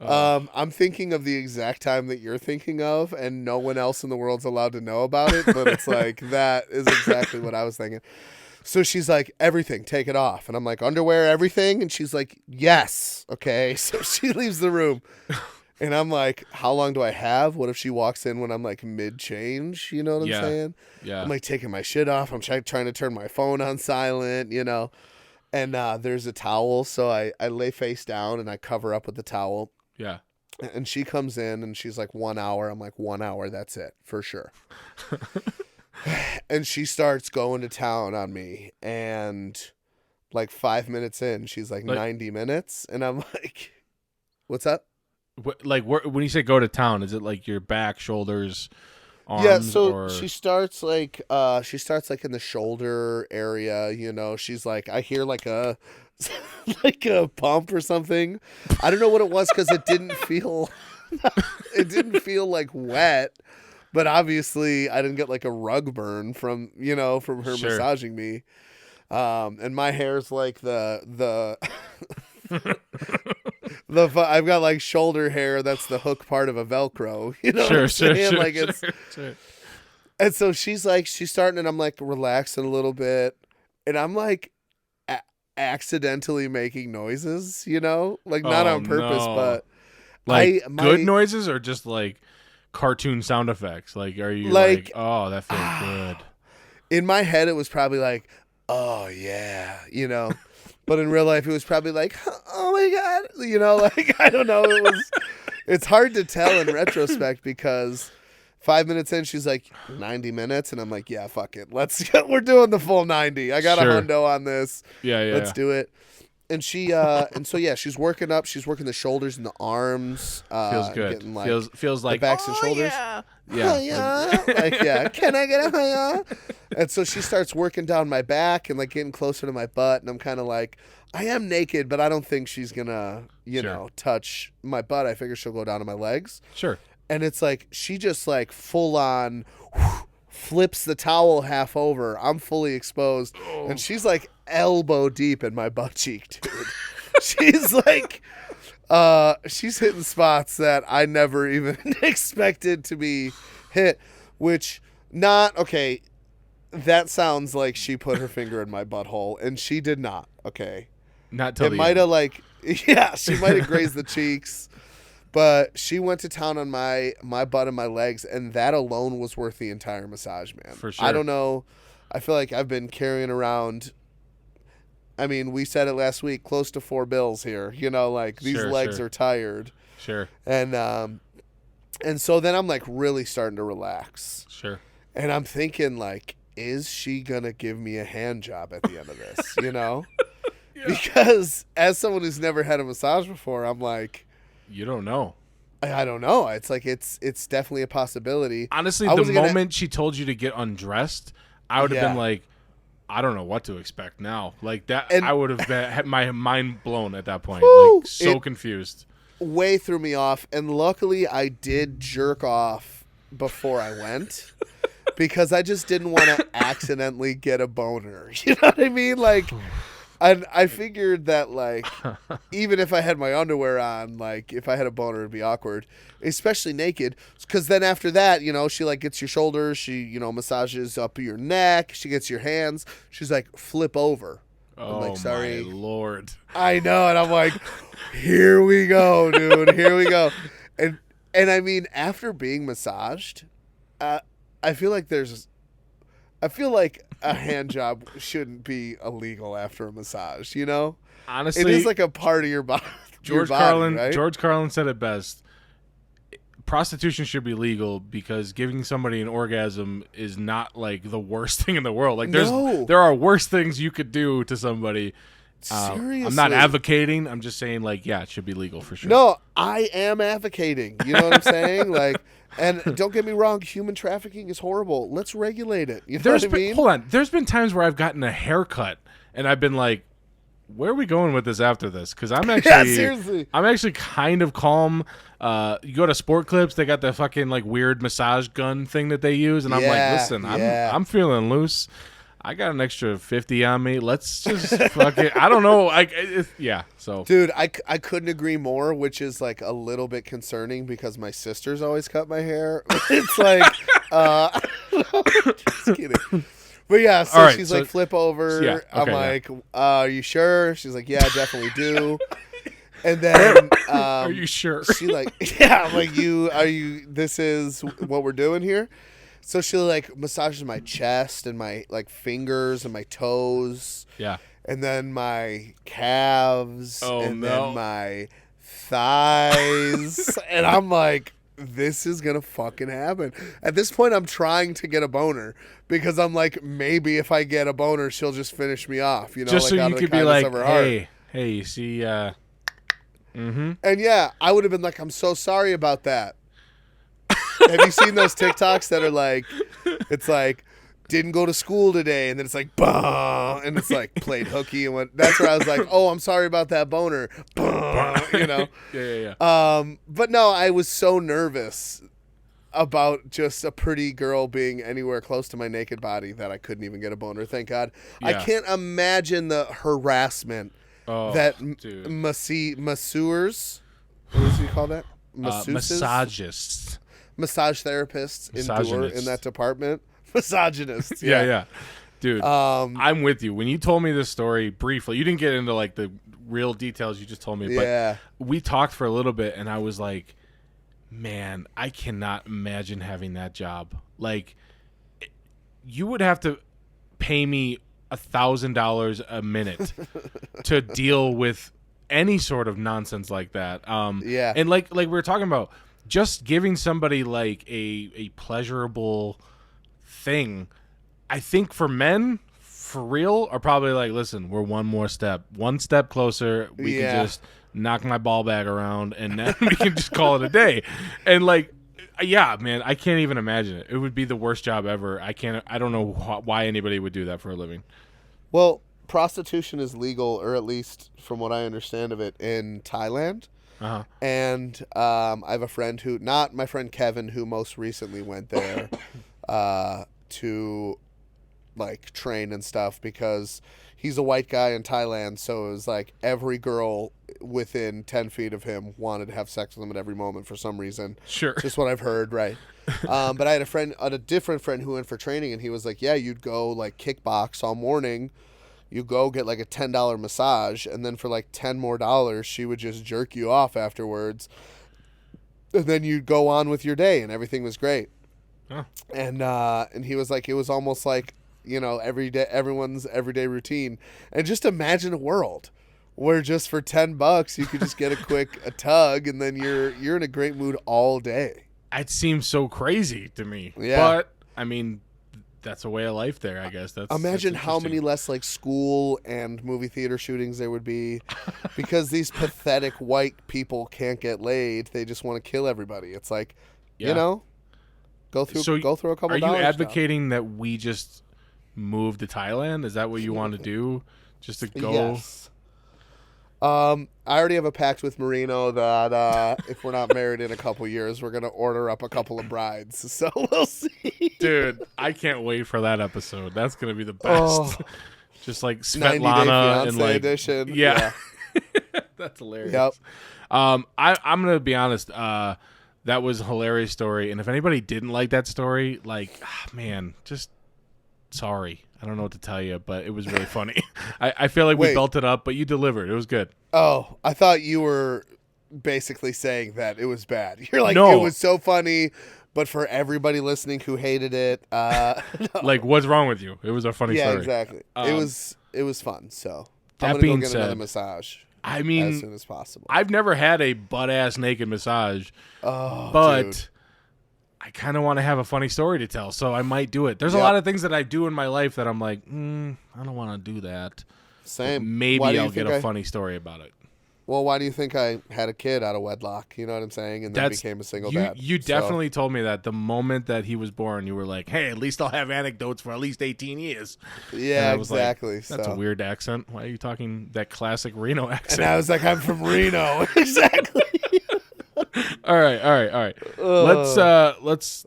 I'm thinking of the exact time that you're thinking of, and no one else in the world's allowed to know about it. But it's that is exactly what I was thinking. So she's like, everything, take it off. And I'm like, underwear, everything? And she's like, yes. Okay. So she leaves the room. And I'm like, how long do I have? What if she walks in when I'm mid-change? You know what I'm saying? Yeah. I'm taking my shit off. I'm trying to turn my phone on silent, And there's a towel. So I lay face down and I cover up with the towel. Yeah. And she comes in and she's like, 1 hour. I'm like, 1 hour, that's it, for sure. And she starts going to town on me. And 5 minutes in, she's like 90 minutes. And I'm like, what's up? When you say go to town, is it your back, shoulders, arms? Yeah, so she starts in the shoulder area, she's like, I hear a a pump or something. I don't know what it was because it didn't feel wet, but obviously I didn't get a rug burn from her massaging me. And my hair's the I've got shoulder hair that's the hook part of a Velcro. You know what I'm saying? Sure. And so she's starting, and I'm relaxing a little bit, and I'm accidentally making noises, not on purpose, but good noises or just cartoon sound effects. Are you oh, that feels good? In my head, it was probably oh yeah, but in real life, it was probably oh my god, I don't know. It's hard to tell in retrospect because 5 minutes in, she's like 90 minutes, and I'm like, yeah, fuck it, we're doing the full 90. I got a hundo on this. Yeah, let's do it. And she and so she's working up. She's working the shoulders and the arms. Feels good. Getting feels like the backs and shoulders. Yeah. Can I get a And so she starts working down my back and getting closer to my butt, and I'm kind of I am naked, but I don't think she's gonna touch my butt. I figure she'll go down to my legs. Sure. And it's she just full on flips the towel half over. I'm fully exposed, and she's elbow deep in my butt cheek, dude. She's she's hitting spots that I never even expected to be hit, which that sounds like she put her finger in my butthole, and she did not. Okay. Not till it might have she might have grazed the cheeks, but she went to town on my butt and my legs, and that alone was worth the entire massage, man. For sure. I don't know. I feel like I've been carrying around, I mean, we said it last week, close to 4 bills here. These legs are tired. Sure. And so then I'm really starting to relax. Sure. And I'm thinking is she gonna give me a hand job at the end of this? Yeah. Because as someone who's never had a massage before, I'm you don't know. I don't know. It's it's definitely a possibility. Honestly, the moment she told you to get undressed, I would have been I don't know what to expect now. That, and I would have had my mind blown at that point. So confused. Way threw me off. And luckily, I did jerk off before I went because I just didn't want to accidentally get a boner. You know what I mean? And I figured that even if I had my underwear on, if I had a boner, it'd be awkward, especially naked. Because then after that, she gets your shoulders, she massages up your neck, she gets your hands. She's flip over. Oh, I'm sorry, my Lord. I know, and I'm here we go, dude. Here we go. And I mean, after being massaged, I feel like a hand job shouldn't be illegal after a massage, Honestly, it is a part of your body. George Carlin, right? George Carlin said it best. Prostitution should be legal because giving somebody an orgasm is not the worst thing in the world. There are worse things you could do to somebody, Seriously. I'm not advocating. I'm just saying, like, yeah, it should be legal for sure. No, I am advocating. You know what I'm saying? Like, and don't get me wrong, human trafficking is horrible. Let's regulate it. You know what I mean? Hold on. There's been times where I've gotten a haircut and I've been like, where are we going with this after this? Because I'm actually, seriously. I'm actually kind of calm. You go to Sport Clips, they got the fucking like weird massage gun thing that they use, and I'm like, listen, I'm feeling loose. I got an extra 50 on me. Let's just fuck it. I don't know. So dude, I couldn't agree more, which is like a little bit concerning because my sisters always cut my hair. It's like, just kidding. But yeah, so she's like, flip over. Yeah, okay, I'm like, are you sure? She's like, yeah, I definitely do. And then, are you sure? She like, yeah, I'm like, this is what we're doing here? So she like massages my chest and my like fingers and my toes. Yeah. And then my calves. Then my thighs. And I'm like, this is going to fucking happen. At this point, I'm trying to get a boner because I'm like, maybe if I get a boner, she'll just finish me off. You know, just like so you could be like, hey, you see, And yeah, I would have been like, I'm so sorry about that. Have you seen those TikToks that are like, it's like, didn't go to school today, and then it's like, bah, and it's like played hooky and went. That's where I was like, oh, I'm sorry about that boner, bah, you know. Yeah. But no, I was so nervous about just a pretty girl being anywhere close to my naked body that I couldn't even get a boner. Thank God. Yeah. I can't imagine the harassment that masseurs. What does he call that? Massagists. Massage therapists endure in that department. Misogynists. Yeah. Dude, I'm with you. When you told me this story briefly, you didn't get into like the real details, you just told me. But we talked for a little bit, and I was like, man, I cannot imagine having that job. Like, you would have to pay me $1,000 a minute to deal with any sort of nonsense like that. And like we were talking about, just giving somebody like a pleasurable thing, I think for men, for real, are probably like, listen, we're one step closer. We can just knock my ball bag around, and then we can just call it a day. And like, yeah, man, I can't even imagine it. It would be the worst job ever. I don't know why anybody would do that for a living. Well, prostitution is legal, or at least from what I understand of it, in Thailand. Uh-huh. And I have a friend who, not my friend Kevin, who most recently went there to like train and stuff, because he's a white guy in Thailand. So it was like every girl within 10 feet of him wanted to have sex with him at every moment for some reason. Sure. Just what I've heard, right? But I had a different friend who went for training, and he was like, yeah, you'd go like kickbox all morning. You go get like a $10 massage, and then for like $10 more, she would just jerk you off afterwards. And then you'd go on with your day, and everything was great. Oh. And he was like, it was almost like, you know, everyone's everyday routine. And just imagine a world where just for $10 you could just get a tug, and then you're in a great mood all day. It seems so crazy to me. Yeah. But I mean, that's a way of life there, I guess. Imagine how many less like school and movie theater shootings there would be because these pathetic white people can't get laid. They just want to kill everybody. It's like, you know, go through a couple dollars. Are you advocating that we just move to Thailand? Is that what you want to do? Just to go? Yes. I already have a pact with Marino that if we're not married in a couple years, we're going to order up a couple of brides. So we'll see. Dude, I can't wait for that episode. That's going to be the best. Just like Svetlana and like edition. Yeah. That's hilarious. Yep. I'm going to be honest. That was a hilarious story. And if anybody didn't like that story, like, man, just sorry. I don't know what to tell you, but it was really funny. I feel like we built it up, but you delivered. It was good. Oh, I thought you were basically saying that it was bad. You're like, no. It was so funny, but for everybody listening who hated it, no. Like, what's wrong with you? It was a funny story. Yeah, exactly. It was fun. So I'm gonna go get another massage. I mean, as soon as possible. I've never had a butt-ass naked massage, but dude. I kind of want to have a funny story to tell, so I might do it. There's a lot of things that I do in my life that I'm like, I don't want to do that. Same. Maybe Why do you I'll get think a funny story about it. Well, why do you think I had a kid out of wedlock? You know what I'm saying? And then became a single dad. You definitely told me that the moment that he was born, you were like, hey, at least I'll have anecdotes for at least 18 years. Yeah, exactly. Like, that's a weird accent. Why are you talking that classic Reno accent? And I was like, I'm from Reno. Exactly. All right. Let's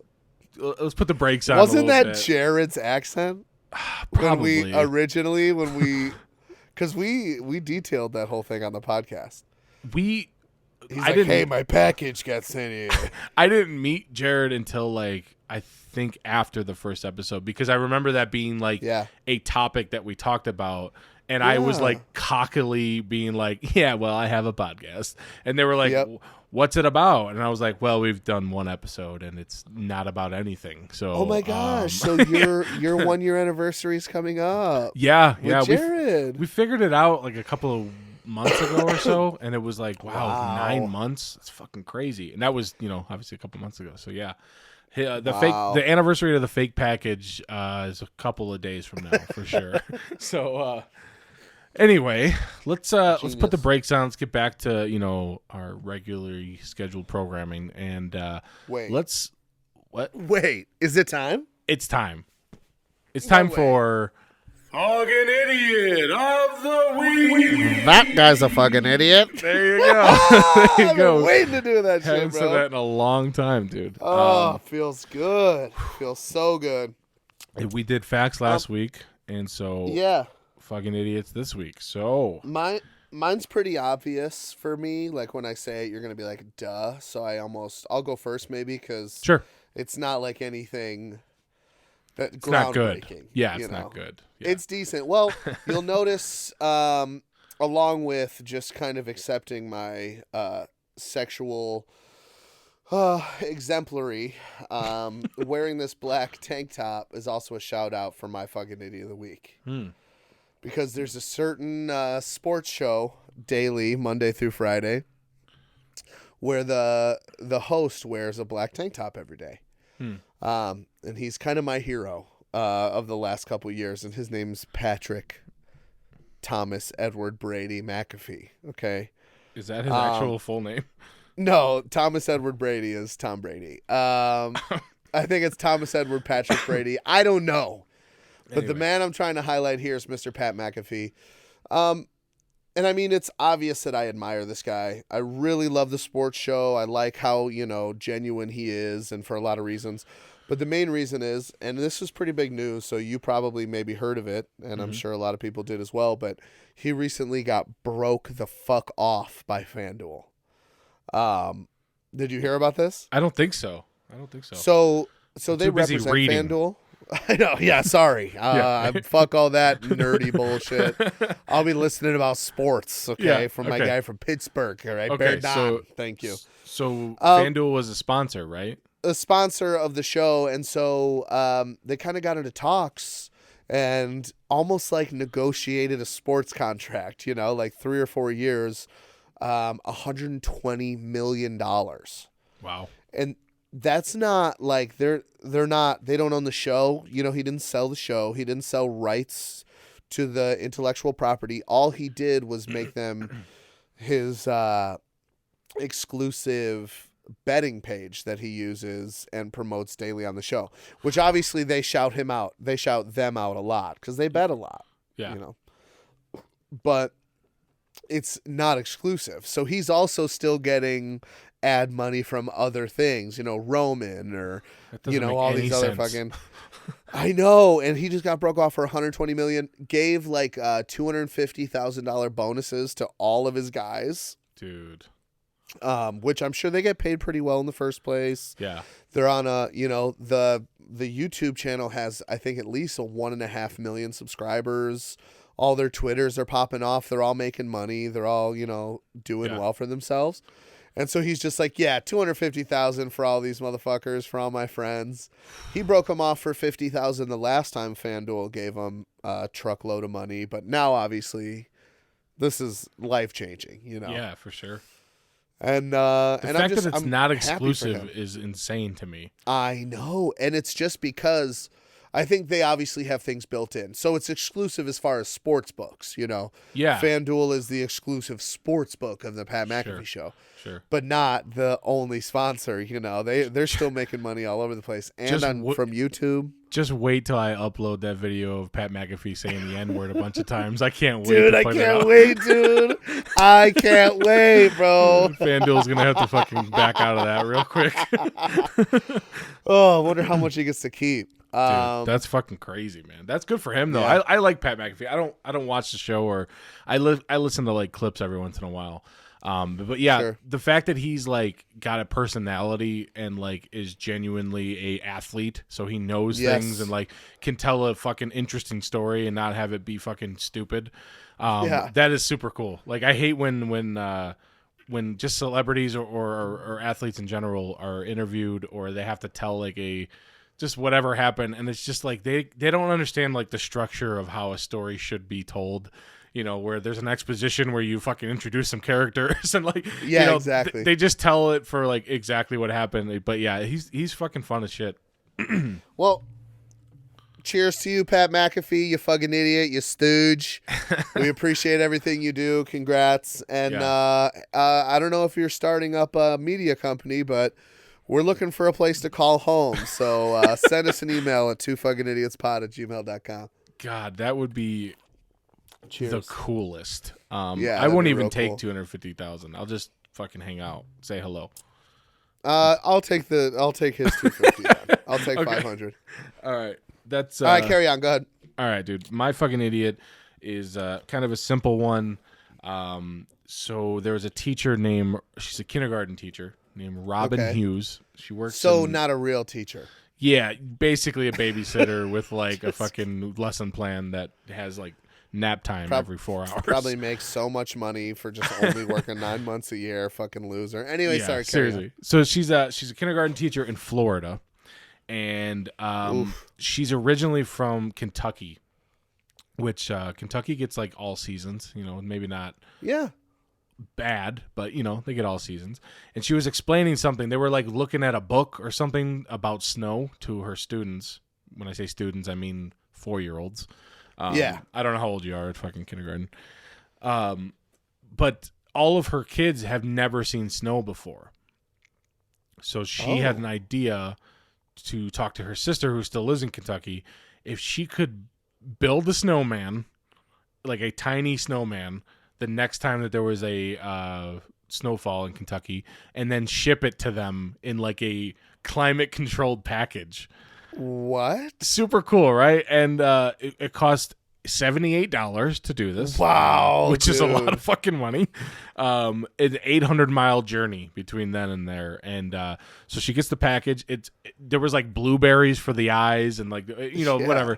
put the brakes on. Wasn't a that bit. Jared's accent? Probably. Because we detailed that whole thing on the podcast. He's like, hey, my package got sent in. I didn't meet Jared until like I think after the first episode, because I remember that being like a topic that we talked about, and I was like cockily being like, yeah, well, I have a podcast, and they were like, what's it about? And I was like, well, we've done one episode and it's not about anything. So oh my gosh, so your 1 year anniversary is coming up. Yeah, Jared. We figured it out like a couple of months ago or so, and it was like, wow. 9 months. It's fucking crazy. And that was, obviously a couple months ago. So yeah. The anniversary of the fake package is a couple of days from now for sure. So anyway, let's put the brakes on. Let's get back to our regularly scheduled programming. And wait, is it time? It's time. It's time for Fucking Idiot of the Week. That guy's a fucking idiot. There you go. There you I've go. been waiting to do that Haven't shit, said bro. that in a long time, dude. Oh, feels good. Feels so good. We did facts last week, and so fucking idiots this week. So mine's pretty obvious for me. Like when I say it, you're gonna be like, duh. So I'll go first maybe because it's not like anything that it's not good. Yeah, it's not not good. Yeah. It's decent. Well, you'll notice along with just kind of accepting my sexual exemplary, wearing this black tank top is also a shout out for my fucking idiot of the week. Because there's a certain sports show daily, Monday through Friday, where the host wears a black tank top every day. And he's kind of my hero of the last couple of years, and his name's Patrick Thomas Edward Brady McAfee. Okay, is that his actual full name? No, Thomas Edward Brady is Tom Brady. I think it's Thomas Edward Patrick Brady. I don't know. But anyway, the man I'm trying to highlight here is Mr. Pat McAfee. And I mean, it's obvious that I admire this guy. I really love the sports show. I like how, genuine he is, and for a lot of reasons. But the main reason is, and this was pretty big news, so you probably maybe heard of it, and I'm sure a lot of people did as well, but he recently got broke the fuck off by FanDuel. Did you hear about this? I don't think so. So they represent FanDuel. I know, yeah, sorry. Fuck all that nerdy bullshit. I'll be listening about sports, from my guy from Pittsburgh, all right? Okay, thank you. So FanDuel was a sponsor, right? A sponsor of the show, and so they kind of got into talks and almost like negotiated a sports contract, like 3 or 4 years, $120 million. Wow. And that's not like they don't own the show. He didn't sell the show. He didn't sell rights to the intellectual property. All he did was make them his exclusive betting page that he uses and promotes daily on the show, which obviously they shout him out. They shout them out a lot because they bet a lot. Yeah. But it's not exclusive. So he's also still getting ad money from other things, Roman or, all these other fucking, I know. And he just got broke off for $120 million, gave like $250,000 bonuses to all of his guys. Dude. Which I'm sure they get paid pretty well in the first place. Yeah. They're on the YouTube channel has, I think, at least 1.5 million subscribers. All their Twitters are popping off. They're all making money. They're all, doing well for themselves. And so he's just like, $250,000 for all these motherfuckers, for all my friends. He broke them off for $50,000 the last time FanDuel gave him a truckload of money. But now, obviously, this is life-changing, Yeah, for sure. And the and fact that it's I'm not happy for exclusive him. is insane to me. I know, and it's just because I think they obviously have things built in. So it's exclusive as far as sports books, you know. Yeah. FanDuel is the exclusive sports book of the Pat McAfee show. Sure. But not the only sponsor, you know. They're still making money all over the place. And from YouTube. Just wait till I upload that video of Pat McAfee saying the N-word a bunch of times. I can't wait. Dude, I can't wait, dude. I can't wait, bro. FanDuel's going to have to fucking back out of that real quick. Oh, I wonder how much he gets to keep. Dude, that's fucking crazy, man. That's good for him though. Yeah. I like Pat McAfee. I don't watch the show, or I listen to like clips every once in a while. But yeah, Sure. The fact that he's like got a personality and like is genuinely a athlete, so he knows things and like can tell a fucking interesting story and not have it be fucking stupid. That is super cool. Like I hate when just celebrities or athletes in general are interviewed, or they have to tell like just whatever happened, and it's just like they don't understand like the structure of how a story should be told. You know, where there's an exposition where you fucking introduce some characters and like exactly. They just tell it for like exactly what happened. But yeah, he's fucking fun as shit. Well, cheers to you, Pat McAfee, you fucking idiot, you stooge. We appreciate everything you do. Congrats. And I don't know if you're starting up a media company, but we're looking for a place to call home. So send us an email at twofuckingidiotspod@gmail.com. God, that would be the coolest. I won't even take 250,000. I'll just fucking hang out, say hello. I'll take his 250. Then. I'll take 500. All right, that's all right. Carry on. Go ahead. All right, dude. My fucking idiot is kind of a simple one. So there was a teacher she's a kindergarten teacher named Robin Hughes. She works. Not a real teacher. Yeah, basically a babysitter with like a fucking lesson plan that has like nap time every 4 hours. Probably makes so much money for just only working 9 months a year. Fucking loser. Anyway, sorry. Seriously. So she's a kindergarten teacher in Florida, and she's originally from Kentucky, which Kentucky gets like all seasons. You know, maybe not. Yeah. Bad, but you know they get all seasons. And she was explaining something. They were like looking at a book or something about snow to her students. When I say students, I mean 4-year-olds. I don't know how old you are at fucking kindergarten. But all of her kids have never seen snow before. So she had an idea to talk to her sister, who still lives in Kentucky, if she could build a snowman, like a tiny snowman, the next time that there was a snowfall in Kentucky, and then ship it to them in like a climate-controlled package. What? Super cool, right? And it cost $78 to do this. Wow, which is a lot of fucking money. An 800-mile journey between then and there, and so she gets the package. There was like blueberries for the eyes and like whatever.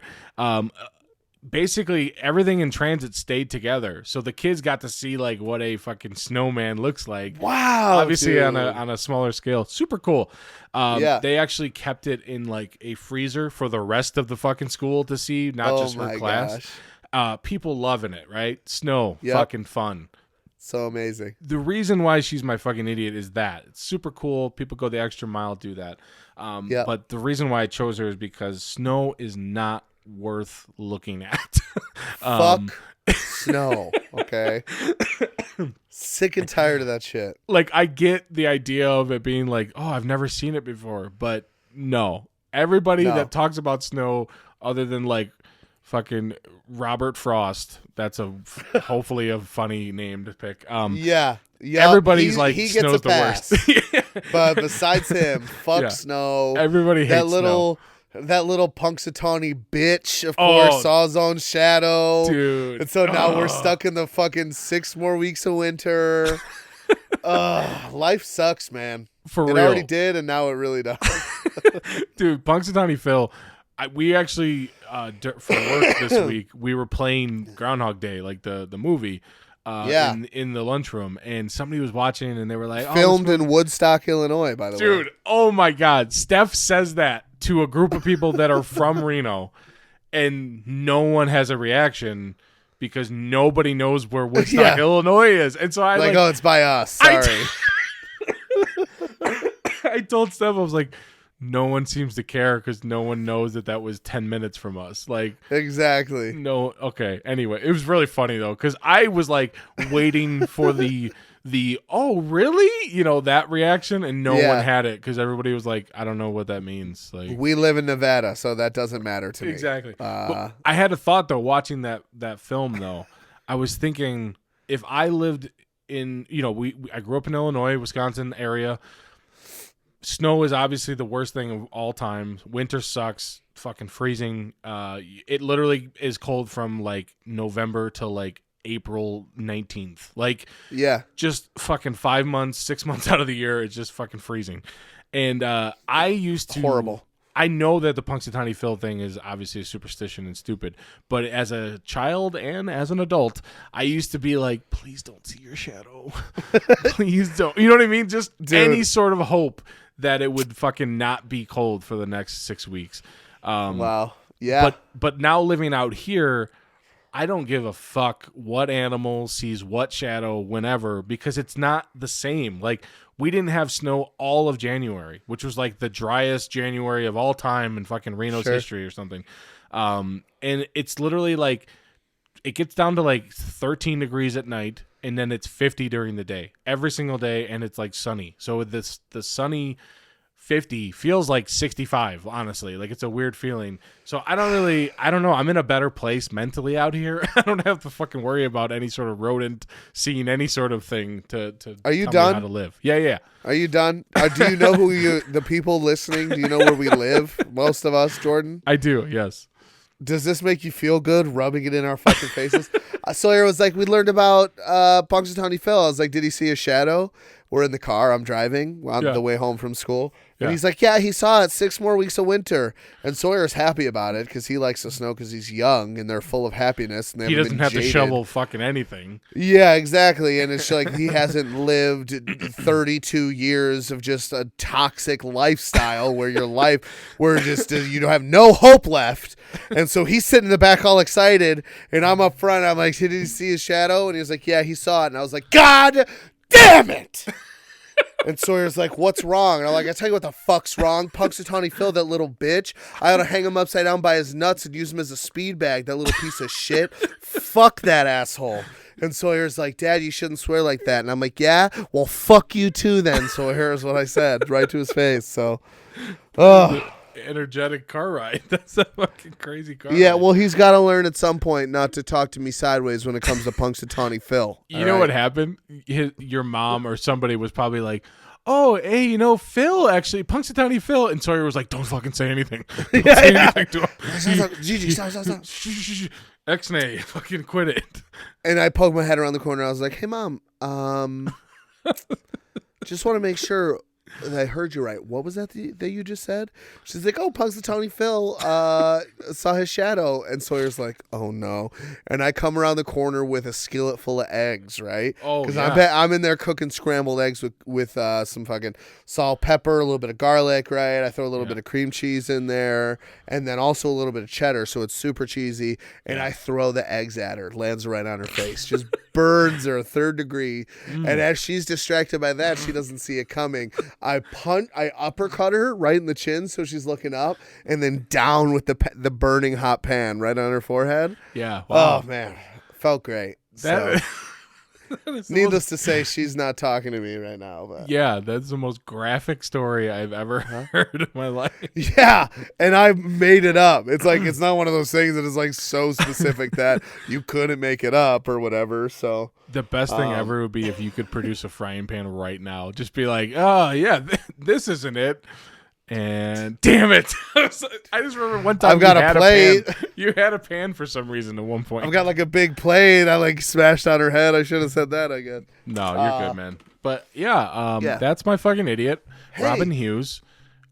Basically everything in transit stayed together, so the kids got to see like what a fucking snowman looks like. Wow, obviously dude. on a smaller scale. Super cool. They actually kept it in like a freezer for the rest of the fucking school to see, not just her class. People loving it, right? Snow, fucking fun. So amazing. The reason why she's my fucking idiot is that it's super cool. People go the extra mile, do that. But the reason why I chose her is because snow is not worth looking at. Fuck snow, okay? Sick and tired of that shit. Like, I get the idea of it being like, oh, I've never seen it before, but no. Everybody that talks about snow, other than like fucking Robert Frost, that's hopefully a funny name to pick. Everybody's he snow's the worst. But besides him, fuck snow. Everybody hates snow. That little Punxsutawney bitch, of course, saw his own shadow. Dude. And so now we're stuck in the fucking 6 more weeks of winter. Life sucks, man. For real. It already did, and now it really does. Dude, Punxsutawney Phil, we actually, for work this week, we were playing Groundhog Day, like the movie, in the lunchroom, and somebody was watching, and they were like, filmed in Woodstock, Illinois, by the way. Dude, oh my God. Steph says that to a group of people that are from Reno, and no one has a reaction because nobody knows where Woodstock, Illinois is. And so I oh, it's by us. Sorry. I told Steph, I was like, no one seems to care because no one knows that was 10 minutes from us. Like, Exactly. no. Okay. Anyway, it was really funny though, because I was like waiting for the oh really, that reaction, and no Yeah. one had it because everybody was like, I don't know what that means. Like, We live in Nevada, so that doesn't matter to me. exactly. But I had a thought though watching that film though. I was thinking if I lived in, I grew up in Illinois, Wisconsin area. Snow is obviously the worst thing of all time. Winter sucks, fucking freezing. It literally is cold from like November to like April 19th. Like, Yeah. just fucking 5 months, 6 months out of the year, it's just fucking freezing. And I used to Horrible. I know that the Punxsutawney Phil thing is obviously a superstition and stupid, but as a child and as an adult, I used to be like, please don't see your shadow. Please don't. You know what I mean? Just any sort of hope that it would fucking not be cold for the next 6 weeks. Wow. Yeah. But now living out here, I don't give a fuck what animal sees what shadow whenever, because it's not the same. Like, we didn't have snow all of January, which was like the driest January of all time in fucking Reno's history or something. And it's literally like, it gets down to like 13 degrees at night, and then it's 50 during the day, every single day, and it's like sunny. So the sunny 50 feels like 65, honestly. Like, it's a weird feeling. So I don't know. I'm in a better place mentally out here. I don't have to fucking worry about any sort of rodent seeing any sort of thing to Are you tell done? me how to live. Yeah. Are you done? Do you know the people listening? Do you know where we live? Most of us, Jordan. I do, yes. Does this make you feel good, rubbing it in our fucking faces? Sawyer was like, we learned about Punxsutawney Phil. I was like, did he see a shadow? We're in the car. I'm driving on the way home from school. And he's like, yeah, he saw it. 6 more weeks of winter. And Sawyer's happy about it because he likes the snow because he's young and they're full of happiness. And He doesn't have to shovel fucking anything. Yeah, exactly. And it's like he hasn't lived 32 years of just a toxic lifestyle where just you don't have no hope left. And so he's sitting in the back all excited, and I'm up front. I'm like, did he see his shadow? And he was like, yeah, he saw it. And I was like, God damn it. And Sawyer's like, what's wrong? And I'm like, I tell you what the fuck's wrong. Punxsutawney Phil, that little bitch. I ought to hang him upside down by his nuts and use him as a speed bag, that little piece of shit. Fuck that asshole. And Sawyer's like, Dad, you shouldn't swear like that. And I'm like, yeah? Well, fuck you too then, Sawyer, is what I said right to his face. So, Energetic car ride. That's a fucking crazy car yeah, ride. well, he's got to learn at some point not to talk to me sideways when it comes to Punxsutawney Phil. You know what happened? Your mom or somebody was probably like, oh, hey, Phil, actually, Punxsutawney Phil. And Sawyer was like, don't fucking say anything. Don't say anything to him. Gigi, stop. X-nay, fucking quit it. And I poked my head around the corner. I was like, hey, Mom, just want to make sure that I heard you right. What was that you just said? She's like, oh, Punxsutawney Phil saw his shadow. And Sawyer's like, oh, no. And I come around the corner with a skillet full of eggs, right? Oh, because yeah. I'm in there cooking scrambled eggs with some fucking salt, pepper, a little bit of garlic, right? I throw a little bit of cream cheese in there, and then also a little bit of cheddar, so it's super cheesy. And I throw the eggs at her. Lands right on her face. Just burns her 3rd degree. And as she's distracted by that, she doesn't see it coming. I uppercut her right in the chin, so she's looking up, and then down with the burning hot pan right on her forehead. Yeah. Wow. Oh man, felt great. Needless to say, she's not talking to me right now. But. Yeah, that's the most graphic story I've ever heard in my life. Yeah, and I made it up. It's like it's not one of those things that is like so specific that you couldn't make it up or whatever. So the best thing ever would be if you could produce a frying pan right now. Just be like, oh yeah, this isn't it. And damn it! I just remember one time I've got a plate. You had a pan for some reason at one point. I've got like a big plate. I like smashed on her head. I should have said that. I guess. No, you're good, man. But yeah, that's my fucking idiot, Robin Hughes.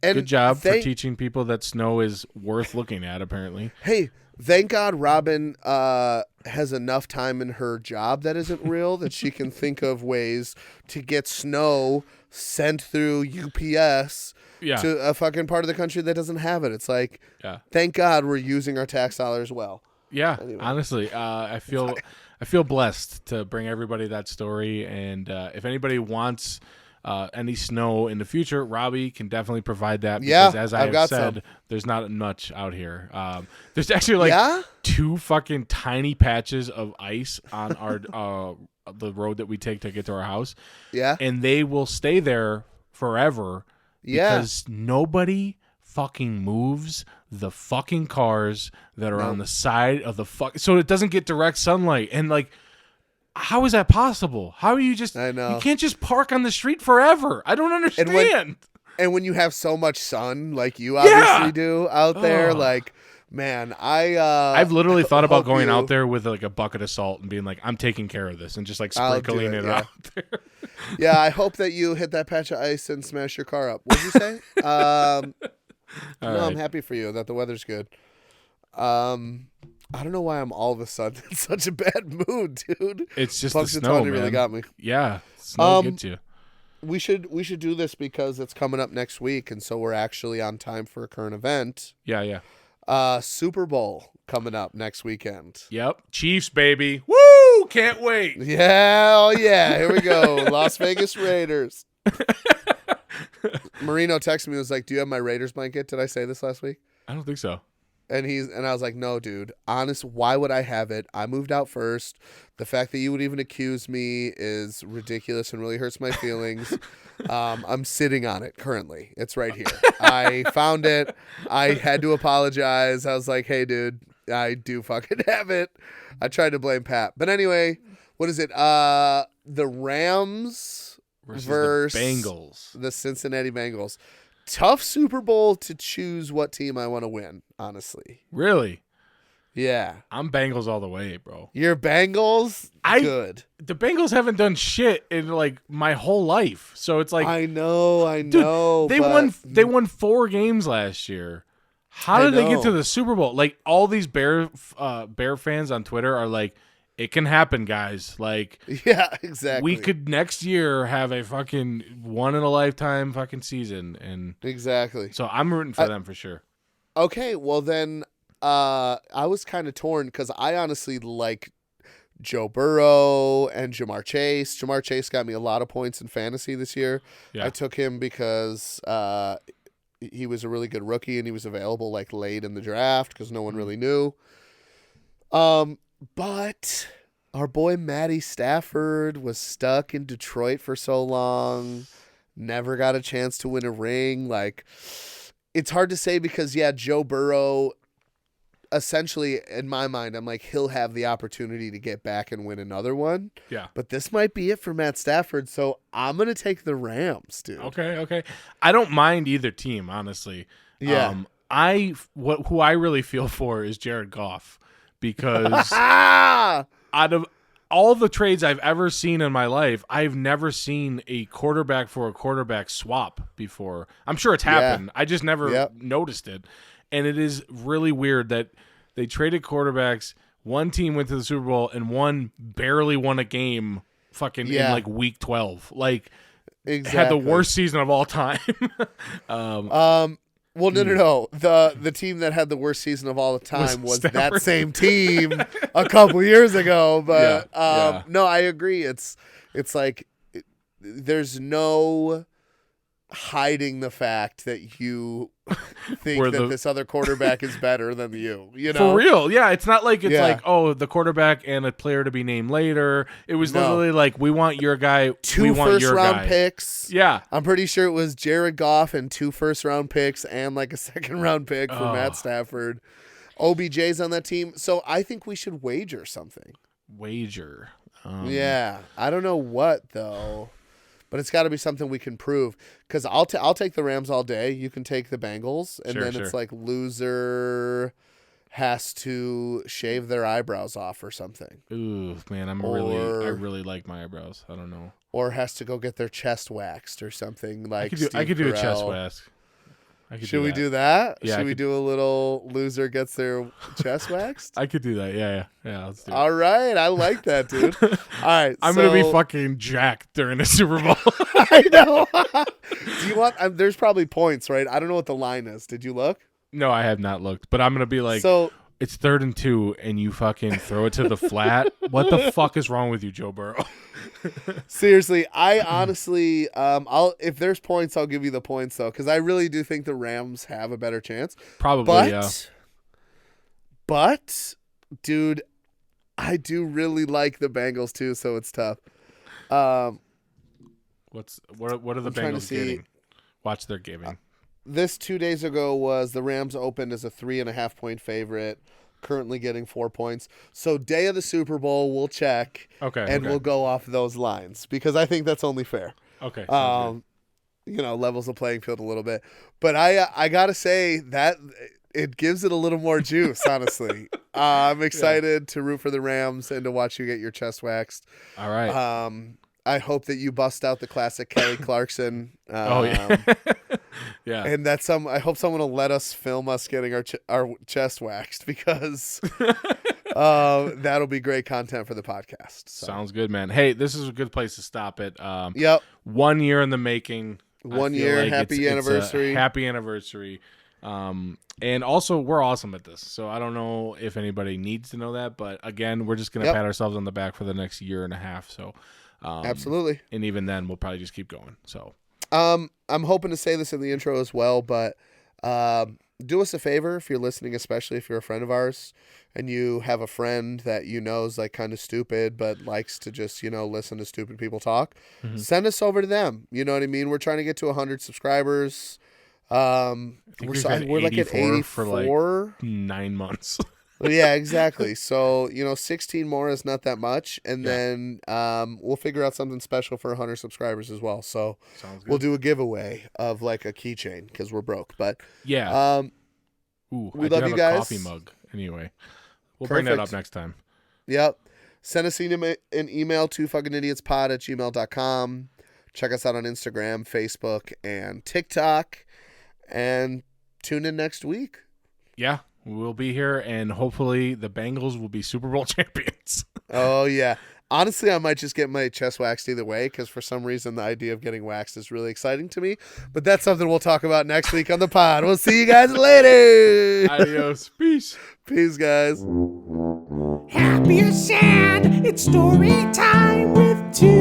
Good job for teaching people that snow is worth looking at. Apparently. Hey, thank God Robin has enough time in her job that isn't real that she can think of ways to get snow sent through UPS. Yeah. To a fucking part of the country that doesn't have it. It's like, thank God we're using our tax dollars well. Yeah, anyway. Honestly, I feel blessed to bring everybody that story. And if anybody wants any snow in the future, Robbie can definitely provide that. Yeah, Because as I I've have got said, some. there's not much out here. There's actually Yeah? 2 fucking tiny patches of ice on our the road that we take to get to our house. Yeah. And they will stay there forever because nobody fucking moves the fucking cars that are on the side of the so it doesn't get direct sunlight. And like, how is that possible? How are you just? I know. You can't just park on the street forever. I don't understand. And when you have so much sun, like you obviously do out there, Ugh. like, man, I've literally thought about hope going you- out there with like a bucket of salt and being like, I'm taking care of this, and just like I'll do sprinkling it, it yeah. out there. Yeah, I hope that you hit that patch of ice and smash your car up. What'd you say? No, I'm right. happy for you that the weather's good. I don't know why I'm all of a sudden in such a bad mood, dude. It's just the Punxsutawney snow, man. really got me. Yeah, snow gets you. We should do this because it's coming up next week, and so we're actually on time for a current event. Yeah. Super Bowl coming up next weekend. Yep. Chiefs, baby. Woo! Can't wait. Yeah, oh yeah, here we go. Las Vegas Raiders. Marino texted me and was like, "Do you have my Raiders blanket? Did I say this last week?" I don't think so. And I was like, "No, dude. Honest, why would I have it? I moved out first. The fact that you would even accuse me is ridiculous and really hurts my feelings. I'm sitting on it currently. It's right here. I found it. I had to apologize. I was like, hey, dude, I do fucking have it. I tried to blame Pat. But anyway, what is it? The Rams versus the Bengals. The Cincinnati Bengals. Tough Super Bowl to choose what team I want to win, honestly. Really? Yeah. I'm Bengals all the way, bro. Your Bengals? Good. The Bengals haven't done shit in like my whole life. So it's like I know. dude, they but they won 4 games last year. How I did they get to know. the Super Bowl? Like all these Bear fans on Twitter are like, it can happen, guys. Like Yeah, exactly. we could next year have a fucking one in a lifetime fucking season, and Exactly. so I'm rooting for them for sure. Okay, well then I was kind of torn because I honestly like Joe Burrow and Jamar Chase. Jamar Chase got me a lot of points in fantasy this year. Yeah. I took him because he was a really good rookie and he was available like late in the draft because no one really knew. But our boy Matty Stafford was stuck in Detroit for so long, never got a chance to win a ring. Like, it's hard to say because, yeah, Joe Burrow, essentially, in my mind, I'm like, he'll have the opportunity to get back and win another one. Yeah. But this might be it for Matt Stafford, so I'm going to take the Rams, dude. Okay. I don't mind either team, honestly. Yeah. Who I really feel for is Jared Goff because Ah! out of all the trades I've ever seen in my life, I've never seen a quarterback for a quarterback swap before. I'm sure it's happened. I just never noticed it. And it is really weird that they traded quarterbacks. One team went to the Super Bowl and one barely won a game fucking in like week 12. Like, Exactly. had the worst season of all time. Well, no. The team that had the worst season of all the time was that Stafford. same team a couple years ago. But Yeah. no, I agree. It's like there's no hiding the fact that you think Where that this other quarterback is better than you. You know, For real, yeah. It's not like it's Yeah. like, oh, the quarterback and a player to be named later. It was No. literally like, we want your guy. We 2 want your first-round guy. picks. Yeah. I'm pretty sure it was Jared Goff and 2 first-round picks and like a second-round pick for Matt Stafford. OBJ's on that team. So I think we should wager something. Wager. Yeah. I don't know what, though. But it's got to be something we can prove. Because I'll take the Rams all day. You can take the Bengals. And then it's like loser has to shave their eyebrows off or something. Ooh, man, I really like my eyebrows. I don't know. Or has to go get their chest waxed or something like I could do a chest Carell. wax. Should we do that? Yeah, Should we do a little loser gets their chest waxed? I could do that. Yeah. Let's do it. All right. I like that, dude. All right. I'm gonna be fucking jacked during the Super Bowl. I know. Do you want? There's probably points, right? I don't know what the line is. Did you look? No, I have not looked, but I'm gonna be like, So it's 3rd and 2, and you fucking throw it to the flat. What the fuck is wrong with you, Joe Burrow? Seriously, I honestly, I'll if there's points, I'll give you the points though, because I really do think the Rams have a better chance. Probably, yeah. But, dude, I do really like the Bengals too, so it's tough. What are the I'm trying to Bengals see. getting? Watch their gaming. This 2 days ago was the Rams opened as a 3.5 point favorite, currently getting 4 points. So day of the Super Bowl, we'll check, and we'll go off those lines because I think that's only fair. Okay. Levels the playing field a little bit, but I gotta say that it gives it a little more juice. Honestly, I'm excited to root for the Rams and to watch you get your chest waxed. All right. I hope that you bust out the classic Kelly Clarkson. Oh yeah. Yeah. And I hope someone will let us film us getting our chest waxed because that'll be great content for the podcast. So. Sounds good, man. Hey, this is a good place to stop it. Yep. 1 year in the making. 1 year, like happy anniversary. Happy anniversary. And also, we're awesome at this. So I don't know if anybody needs to know that, but again, we're just gonna pat ourselves on the back for the next year and a half. So absolutely. And even then, we'll probably just keep going. So I'm hoping to say this in the intro as well, but do us a favor if you're listening, especially if you're a friend of ours and you have a friend that you know is like kind of stupid but likes to just, listen to stupid people talk. Mm-hmm. Send us over to them. You know what I mean? We're trying to get to 100 subscribers. We're like at 84 for like 9 months. Yeah, exactly. So, 16 more is not that much. And then we'll figure out something special for 100 subscribers as well. So we'll do a giveaway of like a keychain because we're broke. But yeah. We love you guys. A coffee mug. Anyway, we'll bring that up next time. Yep. Send us an email to fuckingidiotspod@gmail.com. Check us out on Instagram, Facebook, and TikTok. And tune in next week. Yeah. We'll be here, and hopefully the Bengals will be Super Bowl champions. Oh, yeah. Honestly, I might just get my chest waxed either way because for some reason the idea of getting waxed is really exciting to me. But that's something we'll talk about next week on the pod. We'll see you guys later. Adios. Peace. Peace, guys. Happy or sad, it's story time with two